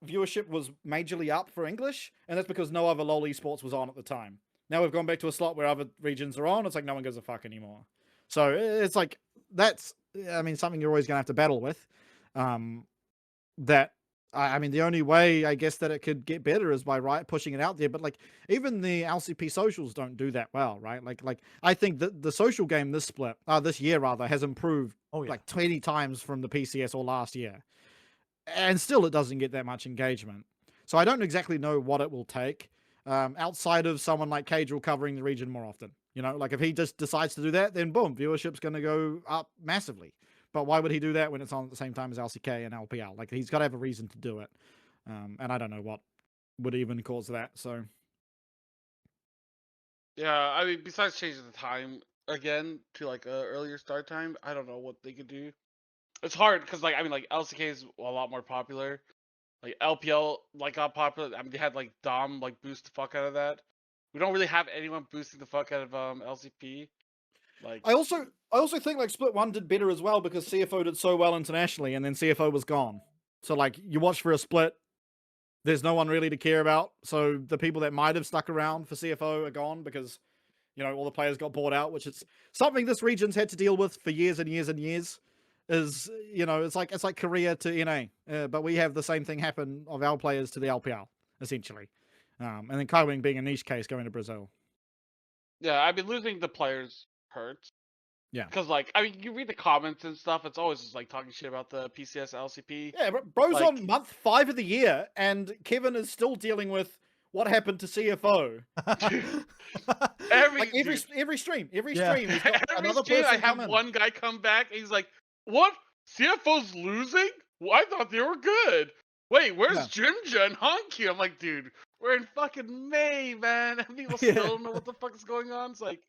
[SPEAKER 2] viewership was majorly up for English, and that's because no other LoL esports was on at the time. Now we've gone back to a slot where other regions are on. It's like no one gives a fuck anymore. So it's like that's, I mean, something you're always going to have to battle with. That I mean, the only way I guess that it could get better is by Riot pushing it out there. But like, even the LCP socials don't do that well, right? Like I think that the social game this year rather has improved like 20 times from the PCS or last year, and still it doesn't get that much engagement. So I don't exactly know what it will take, outside of someone like Cadril covering the region more often. You know, like if he just decides to do that, then boom, viewership's going to go up massively. But why would he do that when it's on at the same time as LCK and LPL? Like, he's got to have a reason to do it. And I don't know what would even cause that, so.
[SPEAKER 3] Yeah, I mean, besides changing the time again to like earlier start time, I don't know what they could do. It's hard because like, I mean, like LCK is a lot more popular. Like LPL like got popular. I mean, they had like Dom like boost the fuck out of that. We don't really have anyone boosting the fuck out of LCP. Like,
[SPEAKER 2] I also think like Split 1 did better as well because CFO did so well internationally, and then CFO was gone. So like, you watch for a split, there's no one really to care about. So the people that might have stuck around for CFO are gone because, you know, all the players got bought out, which is something this region's had to deal with for years and years and years. Is, you know, it's like Korea to NA, but we have the same thing happen of our players to the LPL essentially, and then Kaiwing being a niche case going to Brazil.
[SPEAKER 3] Yeah, I mean, losing the players hurts.
[SPEAKER 2] Yeah,
[SPEAKER 3] because like, I mean, you read the comments and stuff. It's always just like talking shit about the PCS LCP.
[SPEAKER 2] Yeah, bro's
[SPEAKER 3] like,
[SPEAKER 2] on month 5 of the year, and Kevin is still dealing with what happened to CFO. every stream, he's got
[SPEAKER 3] every
[SPEAKER 2] another
[SPEAKER 3] stream,
[SPEAKER 2] person
[SPEAKER 3] I have one guy come back and he's like, "What? CFO's losing? Well, I thought they were good. Wait, where's Jynxzi and Honky?" I'm like, dude, we're in fucking May, man, and people still don't know what the fuck is going on. It's like,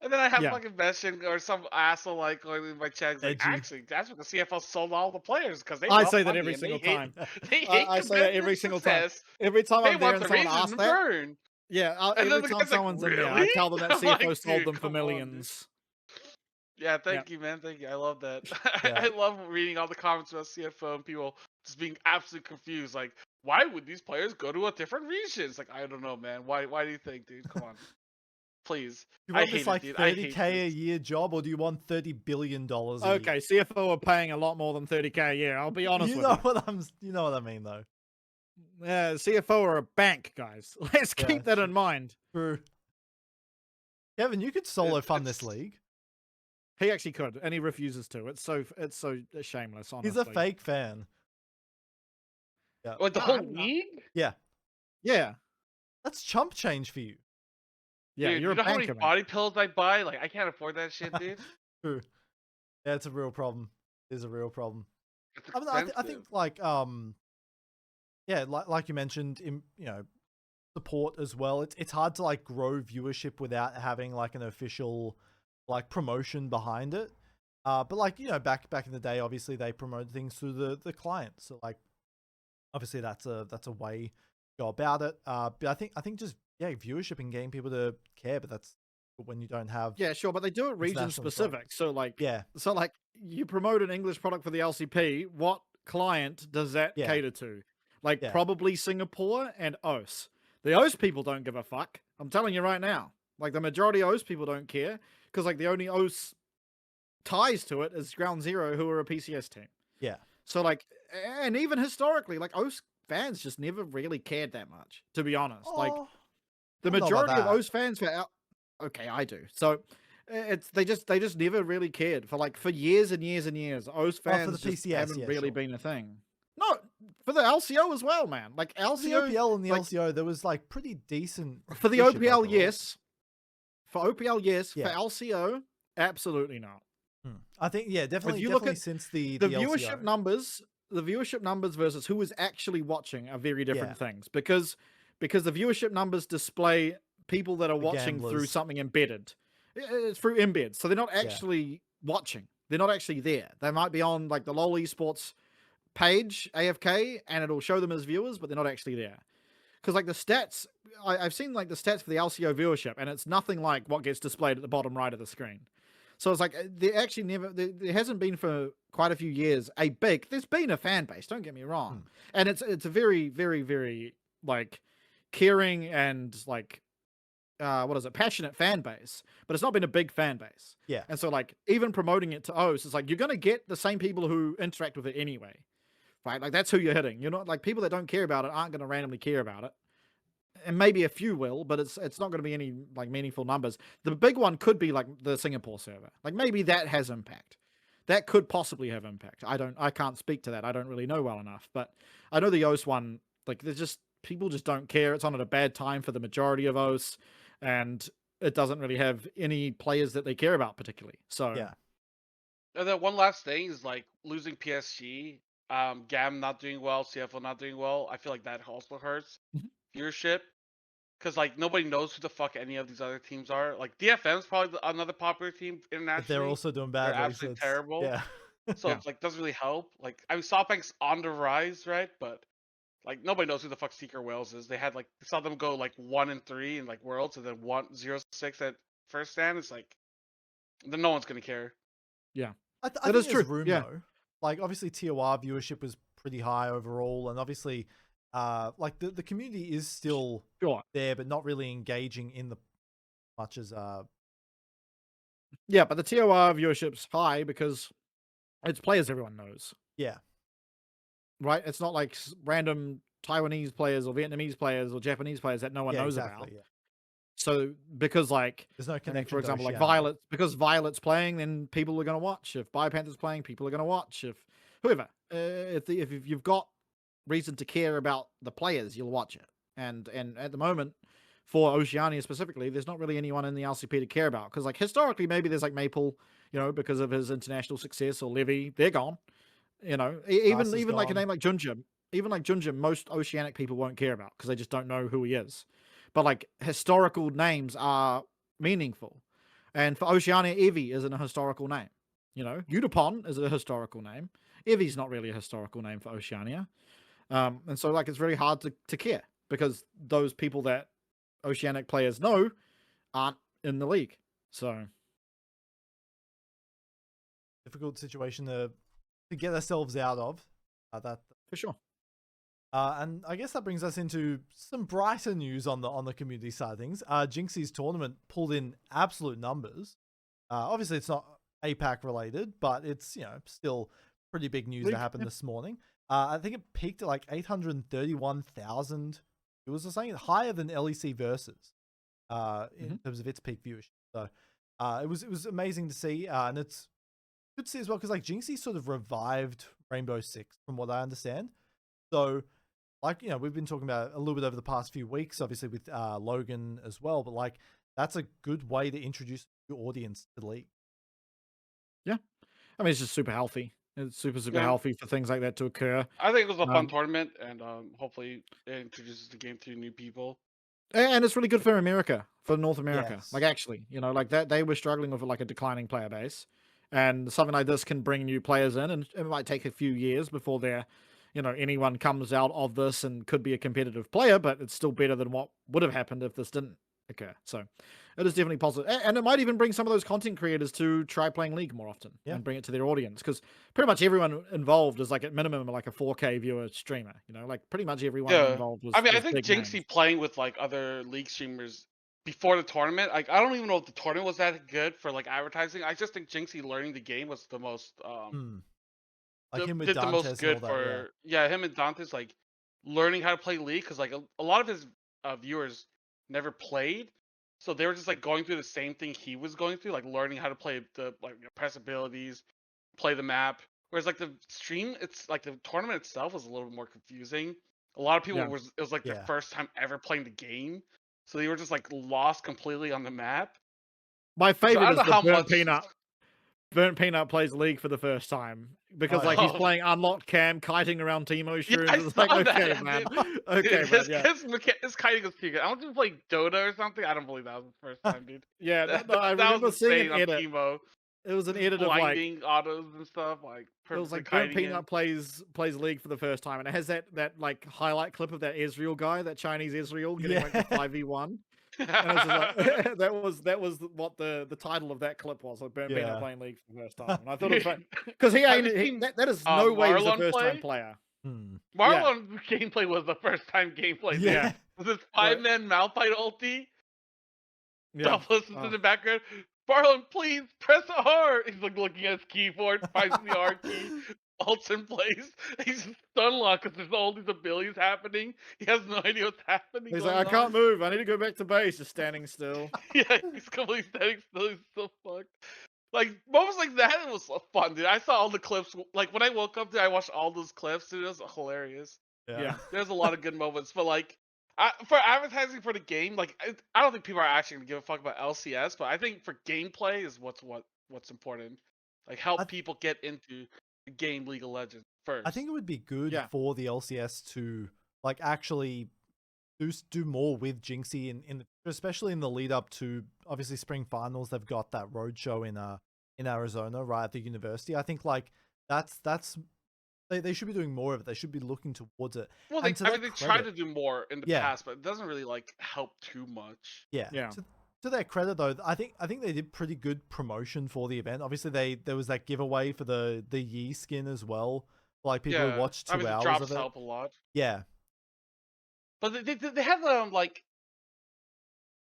[SPEAKER 3] and then I have fucking Vestion or some asshole like going in my chat like, actually, that's what the CFO sold all the players because they.
[SPEAKER 2] I say that every single time. I say that every single time. Every time I'm there and someone asks that. Yeah, every time someone's in there, I tell them that CFO sold them for millions.
[SPEAKER 3] Yeah, thank you, man. Thank you. I love that. I love reading all the comments about CFO and people just being absolutely confused. Like, why would these players go to a different region? It's like, I don't know, man. Why do you think, dude? Come on. Please.
[SPEAKER 1] Do you want this like $30K a year job, or do you want $30 billion a year?
[SPEAKER 2] Okay, CFO are paying a lot more than $30K a year. I'll be honest with you.
[SPEAKER 1] You know what I mean, though.
[SPEAKER 2] Yeah, CFO are a bank, guys. Let's keep that in mind.
[SPEAKER 1] True. Kevin, you could solo fund this league.
[SPEAKER 2] He actually could, and he refuses to. It's so shameless, honestly.
[SPEAKER 1] He's a fake fan.
[SPEAKER 3] Yeah. What, the whole league?
[SPEAKER 1] Yeah.
[SPEAKER 2] Yeah.
[SPEAKER 1] That's chump change for you.
[SPEAKER 2] Yeah,
[SPEAKER 3] dude,
[SPEAKER 2] you're
[SPEAKER 3] you know
[SPEAKER 2] a banker,
[SPEAKER 3] how many body pills I buy? Like, I can't afford that shit, dude.
[SPEAKER 1] True. Yeah, it's a real problem. It is a real problem. I think like like you mentioned, support as well. It's hard to like grow viewership without having like an official like promotion behind it. But like, back in the day, obviously they promoted things through the client. So like, obviously that's a way to go about it. But I think just viewership and getting people to care, but that's when you don't have
[SPEAKER 2] sure, but they do it region specific. So like you promote an English product for the LCP, what client does that cater to? Like probably Singapore and OS. The OS people don't give a fuck. I'm telling you right now. Like the majority of OS people don't care because like the only OS ties to it is Ground Zero, who are a PCS team.
[SPEAKER 1] Yeah.
[SPEAKER 2] So like, and even historically, like OS fans just never really cared that much, to be honest. Like the majority of OS fans okay, I do. So they just never really cared for years and years and years. OS fans
[SPEAKER 1] for the PCS,
[SPEAKER 2] haven't really been a thing. No, for the LCO as well, man. Like LCO,
[SPEAKER 1] the OPL and the LCO, there was like pretty decent
[SPEAKER 2] for the OPL, yes. For OPL, yes.
[SPEAKER 1] Yeah.
[SPEAKER 2] For LCO, absolutely not.
[SPEAKER 1] I think definitely. If you look at since the
[SPEAKER 2] viewership numbers, the viewership numbers versus who is actually watching are very different things because the viewership numbers display people that are watching through something embedded. It's through embeds, so they're not actually watching. They're not actually there. They might be on like the LoL Esports page AFK and it'll show them as viewers, but they're not actually there. Because like the stats, I've seen like the stats for the LCO viewership, and it's nothing like what gets displayed at the bottom right of the screen. So it's like there hasn't been for quite a few years there's been a fan base, don't get me wrong. And it's a very, very, very like caring and like passionate fan base, but it's not been a big fan base.
[SPEAKER 1] Yeah.
[SPEAKER 2] And so like even promoting it to OS, it's like you're gonna get the same people who interact with it anyway. Right? Like that's who you're hitting. You're not like people that don't care about it aren't gonna randomly care about it. And maybe a few will, but it's not going to be any like meaningful numbers. The big one could be like the Singapore server. Like maybe that has impact. That could possibly have impact. I can't speak to that. I don't really know well enough, but I know the OS one, like there's just people just don't care. It's on at a bad time for the majority of OS, and it doesn't really have any players that they care about particularly. So
[SPEAKER 1] yeah.
[SPEAKER 3] And then one last thing is like losing PSG, GAM not doing well, CFO not doing well. I feel like that also hurts viewership because like nobody knows who the fuck any of these other teams are. Like DFM's probably another popular team internationally.
[SPEAKER 1] But they're also doing bad.
[SPEAKER 3] They're absolutely terrible.
[SPEAKER 1] Yeah.
[SPEAKER 3] So it's like doesn't really help. Like I mean, SoftBank's on the rise, right? But like nobody knows who the fuck Seeker Wales is. They had like saw them go like 1-3 in like Worlds, and then 1-0-6 at first stand. It's like then no one's gonna care.
[SPEAKER 2] Yeah,
[SPEAKER 1] I think it's true. Room, though. Like obviously TOR viewership was pretty high overall, and obviously like the community is still there, but not really engaging in the much as
[SPEAKER 2] yeah, but the TOR viewership's high because it's players everyone knows.
[SPEAKER 1] Yeah.
[SPEAKER 2] Right? It's not like random Taiwanese players or Vietnamese players or Japanese players that no one knows about. Yeah. So because like
[SPEAKER 1] there's no connection,
[SPEAKER 2] for example, like Violet, because Violet's playing, then people are going to watch. If Biopanther's playing, people are going to watch. If whoever, if you've got reason to care about the players, you'll watch it. And at the moment, for Oceania specifically, there's not really anyone in the LCP to care about because like historically, maybe there's like Maple, because of his international success, or Levy, they're gone. Even like a name like Jynxzi, most Oceanic people won't care about because they just don't know who he is. But like historical names are meaningful, and for Oceania, Evie isn't a historical name. Udapon is a historical name. Evie's not really a historical name for Oceania, and so like it's very hard to care because those people that Oceanic players know aren't in the league. So
[SPEAKER 1] difficult situation to get ourselves out of. That
[SPEAKER 2] for sure.
[SPEAKER 1] And I guess that brings us into some brighter news on the community side of things. Jynxzi's tournament pulled in absolute numbers. Obviously, it's not APAC related, but it's still pretty big news that happened this morning. I think it peaked at like 831,000. It was something higher than LEC Versus in terms of its peak viewership. So it was amazing to see, and it's good to see as well because like Jynxzi sort of revived Rainbow Six, from what I understand. So like, we've been talking about it a little bit over the past few weeks, obviously with Logan as well, but like that's a good way to introduce your audience to the league.
[SPEAKER 2] Yeah. I mean, it's just super healthy. It's super healthy for things like that to occur.
[SPEAKER 3] I think it was a fun tournament, and hopefully it introduces the game to new people.
[SPEAKER 2] And it's really good for America, for North America. Yes. Like actually, like that they were struggling with like a declining player base, and something like this can bring new players in, and it might take a few years before they're anyone comes out of this and could be a competitive player, but it's still better than what would have happened if this didn't occur. So it is definitely positive. And it might even bring some of those content creators to try playing League more often and bring it to their audience, because pretty much everyone involved is like at minimum like a 4K viewer streamer, like pretty much everyone involved was,
[SPEAKER 3] I mean, I
[SPEAKER 2] was
[SPEAKER 3] think
[SPEAKER 2] big
[SPEAKER 3] Jynxzi
[SPEAKER 2] names.
[SPEAKER 3] playing with like other League streamers before the tournament, like I don't even know if the tournament was that good for like advertising. I just think Jynxzi learning the game was the most
[SPEAKER 1] like him with
[SPEAKER 3] did the most
[SPEAKER 1] Dantes
[SPEAKER 3] good
[SPEAKER 1] and all
[SPEAKER 3] for
[SPEAKER 1] that,
[SPEAKER 3] him and Dante's like learning how to play League, because like a lot of his viewers never played, so they were just like going through the same thing he was going through, like learning how to play the like press abilities, play the map. Whereas like the stream, it's like the tournament itself was a little bit more confusing. A lot of people it was like their first time ever playing the game, so they were just like lost completely on the map.
[SPEAKER 2] My favorite
[SPEAKER 3] So
[SPEAKER 2] is the Burnt Peanut. Burnt Peanut plays League for the first time because like he's playing unlocked cam, kiting around Teemo shrooms.
[SPEAKER 3] Yeah,
[SPEAKER 2] it's like, okay, man. Okay, man. Yeah.
[SPEAKER 3] His kiting was pretty good. I want to play Dota or something. I don't believe that was the first time, dude.
[SPEAKER 2] Yeah, no, I remember seeing an edit.
[SPEAKER 3] Teemo.
[SPEAKER 2] It was an edit of like
[SPEAKER 3] autos and stuff. Like
[SPEAKER 2] it was like Burnt Peanut plays League for the first time, and it has that like highlight clip of that Ezreal guy, that Chinese Ezreal getting like the 5v1. And it's just like, that was what the title of that clip was, like Burnt Peanut playing League for the first time. And I thought it was funny because that is no way he's a first time player.
[SPEAKER 3] Marlon's gameplay was the first time gameplay.
[SPEAKER 1] Yeah,
[SPEAKER 3] with his 5-man Malphite ulti.
[SPEAKER 2] Yeah,
[SPEAKER 3] listens in the background. Marlon, please press R. He's like looking at his keyboard, finds the R key, ults in place. He's stun locked because there's all these abilities happening. He has no idea what's happening.
[SPEAKER 2] He's like, I can't move. I need to go back to base. Just standing still.
[SPEAKER 3] Yeah, he's completely standing still. He's so fucked. Like moments like that was so fun, dude. I saw all the clips. Like when I woke up, dude, I watched all those clips. Dude, it was hilarious.
[SPEAKER 2] Yeah.
[SPEAKER 3] There's a lot of good moments, but like for advertising for the game, like I don't think people are actually gonna give a fuck about LCS, but I think for gameplay is what's important. Like help people get into the game League of Legends first.
[SPEAKER 1] I think it would be good for the LCS to like actually do more with Jynxzi in especially in the lead up to obviously spring finals. They've got that roadshow in Arizona, right at the university. I think like that's they should be doing more of it. They should be looking towards it.
[SPEAKER 3] Well, they tried to do more in the past, but it doesn't really like help too much.
[SPEAKER 1] Yeah. To their credit, though, I think they did pretty good promotion for the event. Obviously, there was that giveaway for the Yi skin as well. Like people who watched 2 hours
[SPEAKER 3] drops
[SPEAKER 1] of it.
[SPEAKER 3] Help a lot.
[SPEAKER 1] Yeah,
[SPEAKER 3] but they have like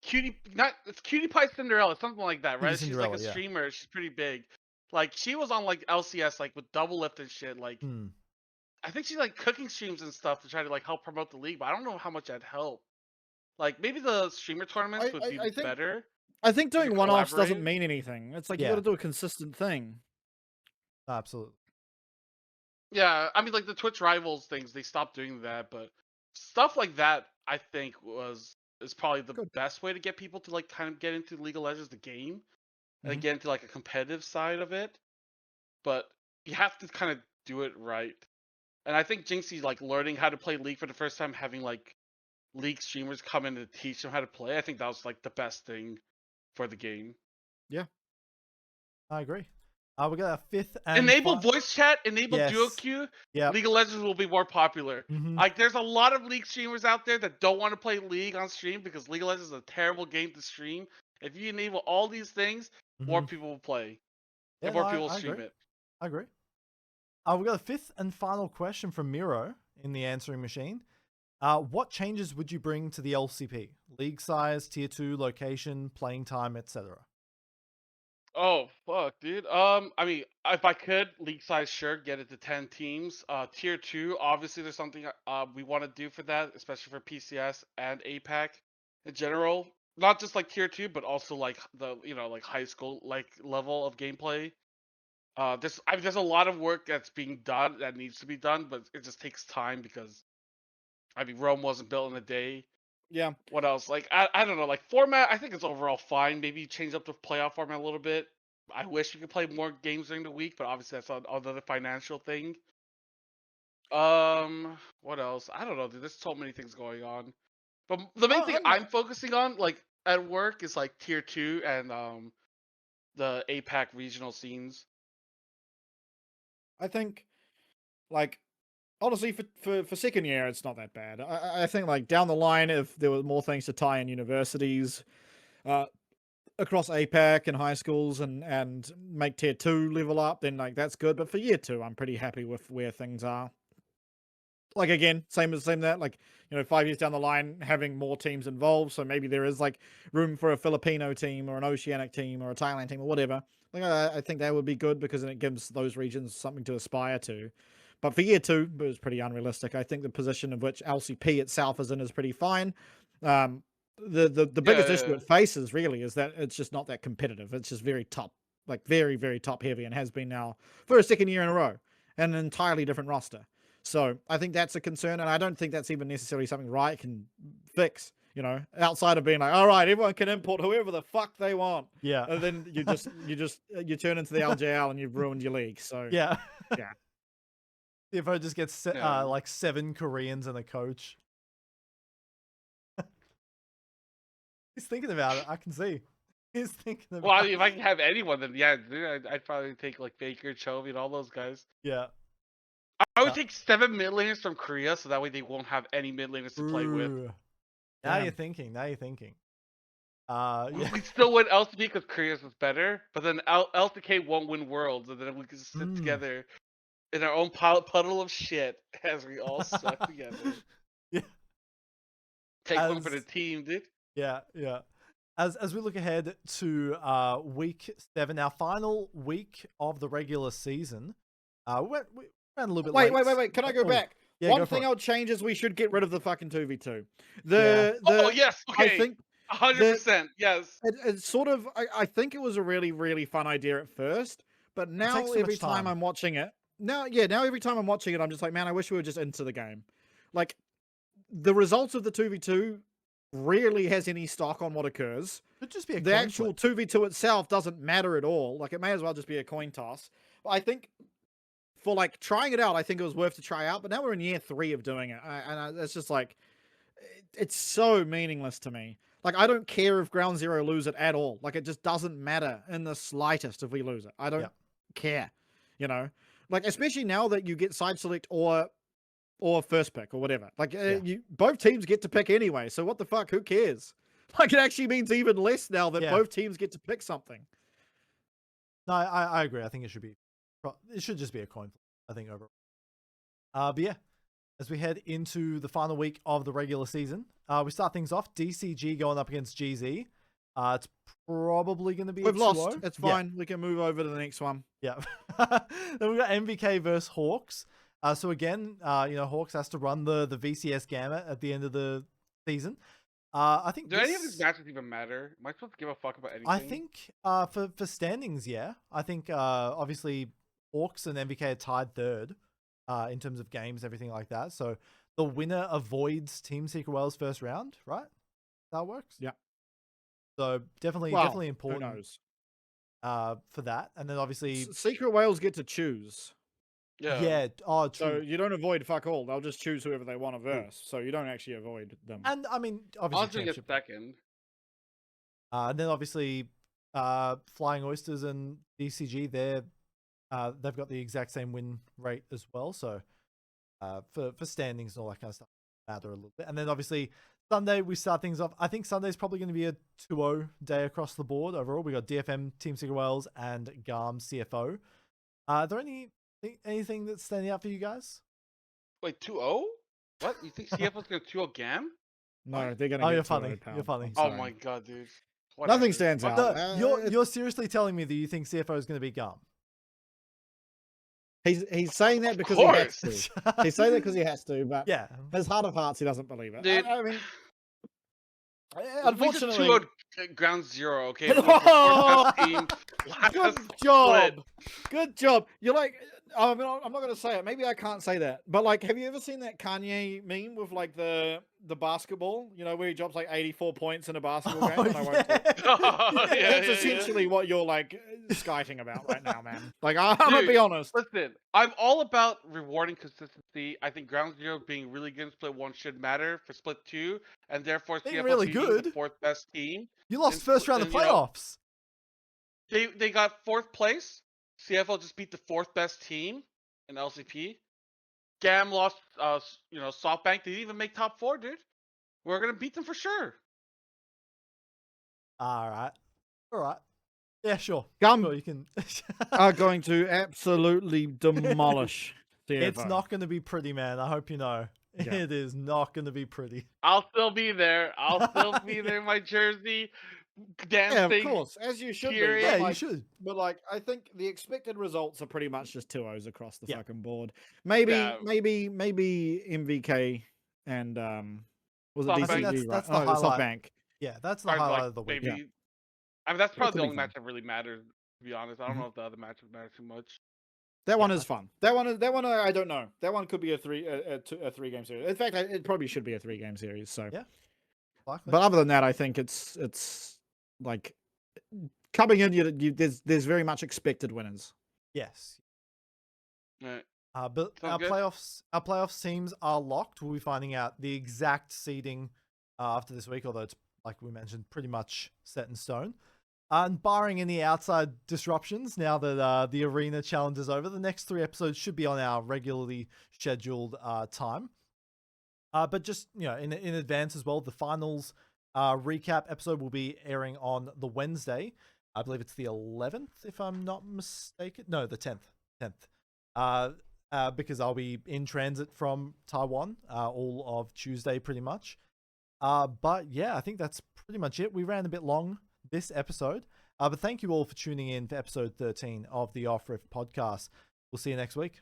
[SPEAKER 3] it's Cutie Pie Cinderella, something like that, right? She's like a streamer. She's pretty big. Like she was on like LCS, like with double lift and shit. Like I think she's like cooking streams and stuff to try to like help promote the league, but I don't know how much that'd help. Like maybe the streamer tournaments would be better.
[SPEAKER 2] I think doing one-offs doesn't mean anything. It's like you got to do a consistent thing.
[SPEAKER 1] Absolutely.
[SPEAKER 3] Yeah, I mean like the Twitch Rivals things, they stopped doing that, but stuff like that I think is probably the best way to get people to like kind of get into League of Legends, the game, and get into like a competitive side of it. But you have to kind of do it right. And I think Jynxzi like learning how to play League for the first time, having like League streamers come in to teach them how to play. I think that was like the best thing for the game.
[SPEAKER 2] Yeah,
[SPEAKER 1] I agree. We got our fifth and
[SPEAKER 3] enable voice chat, enable duo queue.
[SPEAKER 1] Yeah,
[SPEAKER 3] League of Legends will be more popular. Like there's a lot of League streamers out there that don't want to play League on stream because League of Legends is a terrible game to stream. If you enable all these things, more people will play. And more people will stream it.
[SPEAKER 1] I agree. We got a fifth and final question from Miro in the answering machine. What changes would you bring to the LCP? League size, tier 2, location, playing time, etc.
[SPEAKER 3] Oh fuck, dude. I mean, if I could, league size, sure, get it to 10 teams. Tier 2, obviously there's something we want to do for that, especially for PCS and APAC in general. Not just like tier 2, but also like the like high school like level of gameplay. There's a lot of work that's being done that needs to be done, but it just takes time because I mean Rome wasn't built in a day.
[SPEAKER 2] Yeah.
[SPEAKER 3] What else? Like I don't know. Like format, I think it's overall fine. Maybe change up the playoff format a little bit. I wish we could play more games during the week, but obviously that's another financial thing. What else? I don't know, dude. There's so many things going on. But the main thing I'm focusing on, like at work, is like tier 2 and the APAC regional scenes.
[SPEAKER 2] I think, like, honestly, for second year, it's not that bad. I think like down the line, if there were more things to tie in universities, across APAC and high schools and make tier 2 level up, then like that's good. But for year 2, I'm pretty happy with where things are. Like again, same that, like, 5 years down the line, having more teams involved, so maybe there is like room for a Filipino team or an Oceanic team or a Thailand team or whatever. Like I think that would be good because it gives those regions something to aspire to. But for year 2, it was pretty unrealistic. I think the position of which LCP itself is in is pretty fine. The biggest issue it faces really is that it's just not that competitive. It's just very top, like very, very top heavy, and has been now for a second year in a row, and an entirely different roster. So I think that's a concern, and I don't think that's even necessarily something Riot can fix, outside of being like, all right, everyone can import whoever the fuck they want.
[SPEAKER 1] Yeah.
[SPEAKER 2] And then you turn into the LJL and you've ruined your league. So
[SPEAKER 1] yeah.
[SPEAKER 2] Yeah.
[SPEAKER 1] CFO just gets like 7 Koreans and a coach. He's thinking about it. I can see. He's thinking about
[SPEAKER 3] Well, if I can have anyone, then yeah, I'd probably take like Faker, Chovy, and all those guys.
[SPEAKER 1] Yeah.
[SPEAKER 3] I would take 7 mid laners from Korea, so that way they won't have any mid laners to play with.
[SPEAKER 1] Now you're thinking. Yeah.
[SPEAKER 3] We still win LCP because Korea's is better, but then LCK won't win Worlds, and then we can sit together in our own puddle of shit as we all suck together.
[SPEAKER 1] Yeah.
[SPEAKER 3] Take one for the team, dude.
[SPEAKER 1] Yeah. As we look ahead to week 7, our final week of the regular season, we ran a little bit late.
[SPEAKER 2] Wait. Can I go back?
[SPEAKER 1] Yeah,
[SPEAKER 2] one thing I'll change is we should get rid of the fucking 2v2.
[SPEAKER 3] Oh, yes. Okay.
[SPEAKER 2] I think
[SPEAKER 3] 100%. Yes.
[SPEAKER 2] It's sort of, I think it was a really, really fun idea at first, but now every time I'm watching it, every time I'm watching it, I'm just like, man, I wish we were just into the game. Like, the results of the 2v2 rarely has any stock on what occurs.
[SPEAKER 1] Could just be
[SPEAKER 2] the actual 2v2 itself doesn't matter at all. Like, it may as well just be a coin toss. But I think for like trying it out, I think it was worth to try out. But now we're in year 3 of doing it, and it's just like, it's so meaningless to me. Like, I don't care if Ground Zero lose it at all. Like, it just doesn't matter in the slightest if we lose it. I don't care, Like, especially now that you get side select or first pick or whatever. Like, both teams get to pick anyway. So what the fuck? Who cares? Like, it actually means even less now that both teams get to pick something.
[SPEAKER 1] No, I agree. I think it should just be a coin flip, I think, overall. But yeah, as we head into the final week of the regular season, we start things off. DCG going up against Jynxzi. It's probably going to be
[SPEAKER 2] We've lost. It's fine. We can move over to the next one.
[SPEAKER 1] Yeah. Then we've got MVK versus Hawks. So again, Hawks has to run the VCS gamut at the end of the season. I think.
[SPEAKER 3] Do any of these matches even matter? Am I supposed to give a fuck about anything?
[SPEAKER 1] I think for standings, yeah. I think obviously Hawks and MVK are tied third in terms of games, everything like that. So the winner avoids Team Secret Whale's first round, right? That works.
[SPEAKER 2] Yeah.
[SPEAKER 1] So definitely important.
[SPEAKER 2] Who knows?
[SPEAKER 1] For that, and then obviously
[SPEAKER 2] Secret Whales get to choose.
[SPEAKER 1] Yeah. Oh, true.
[SPEAKER 2] So you don't avoid fuck all. They'll just choose whoever they want to verse. So you don't actually avoid them.
[SPEAKER 1] And I mean, obviously,
[SPEAKER 3] get second.
[SPEAKER 1] And then obviously, Flying Oysters and DCG, they've got the exact same win rate as well. So for standings and all that kind of stuff matter a little bit. And then obviously Sunday we start things off. I think Sunday's probably going to be a 2-0 day across the board overall. We got DFM, Team Secret Whales, and GARM CFO. Are there anything that's standing out for you guys?
[SPEAKER 3] Wait, 2-0? What? You think CFO's going to 2-0 GAM?
[SPEAKER 2] No, they're going to.
[SPEAKER 1] Oh, you're funny. You're funny.
[SPEAKER 3] Oh my god, dude. Whatever.
[SPEAKER 2] Nothing stands out.
[SPEAKER 1] No, you're seriously telling me that you think CFO is going to be GARM?
[SPEAKER 2] He's saying that because he has to. He's saying that because he has to, but
[SPEAKER 1] yeah,
[SPEAKER 2] his heart of hearts, he doesn't believe it.
[SPEAKER 3] Dude,
[SPEAKER 2] I mean, unfortunately,
[SPEAKER 3] we just 2-0 Ground Zero. Okay.
[SPEAKER 2] Good job. Good job. You're like, I'm not going to say it. Maybe I can't say that. But like, have you ever seen that Kanye meme with like the basketball? Where he drops like 84 points in a basketball game. That's essentially what you're like skiting about right now, man. Like, I'm gonna be honest.
[SPEAKER 3] Listen, I'm all about rewarding consistency. I think Ground Zero being really good in Split 1 should matter for Split 2, and therefore CFO
[SPEAKER 1] really
[SPEAKER 3] being
[SPEAKER 1] good.
[SPEAKER 3] the 4th best team.
[SPEAKER 1] You lost first round of playoffs.
[SPEAKER 3] They got 4th place. CFO just beat the 4th best team in LCP. Gam lost, SoftBank. They didn't even make top 4, dude. We're gonna beat them for sure.
[SPEAKER 1] All right. Yeah, sure.
[SPEAKER 2] Gum
[SPEAKER 1] sure, you can.
[SPEAKER 2] are going to absolutely demolish CFO.
[SPEAKER 1] It's not going to be pretty, man. I hope you know. Yeah. It is not going to be pretty.
[SPEAKER 3] I'll still be there. I'll still be there in my jersey, dancing.
[SPEAKER 2] Yeah, of course, as you should
[SPEAKER 3] cheering.
[SPEAKER 2] be.
[SPEAKER 1] Yeah,
[SPEAKER 2] like,
[SPEAKER 1] you should.
[SPEAKER 2] But like, I think the expected results are pretty much just 2-0s across the fucking board. Maybe MVK and was it DCV, right?
[SPEAKER 1] That's the highlight.
[SPEAKER 2] SoftBank.
[SPEAKER 1] Yeah, that's the highlight of the week.
[SPEAKER 3] Maybe.
[SPEAKER 1] Yeah.
[SPEAKER 3] I mean, that's probably the only match that really matters. To be honest, I don't know if the other matches matter too much.
[SPEAKER 2] That one is fun. That one I don't know. That one could be a 3-game series. In fact, it probably should be a 3-game series. So
[SPEAKER 1] yeah. Likely.
[SPEAKER 2] But other than that, I think it's like coming in. There's very much expected winners.
[SPEAKER 1] Yes.
[SPEAKER 3] Right.
[SPEAKER 1] But our playoffs teams are locked. We'll be finding out the exact seeding after this week, although it's, like we mentioned, pretty much set in stone. And barring any outside disruptions, now that the arena challenge is over, the next 3 episodes should be on our regularly scheduled time. But just, in advance as well, the finals recap episode will be airing on the Wednesday. I believe it's the 11th, if I'm not mistaken. No, the 10th. Because I'll be in transit from Taiwan all of Tuesday, pretty much. But yeah, I think that's pretty much it. We ran a bit long this episode. But thank you all for tuning in for episode 13 of the Off Riff podcast. We'll see you next week.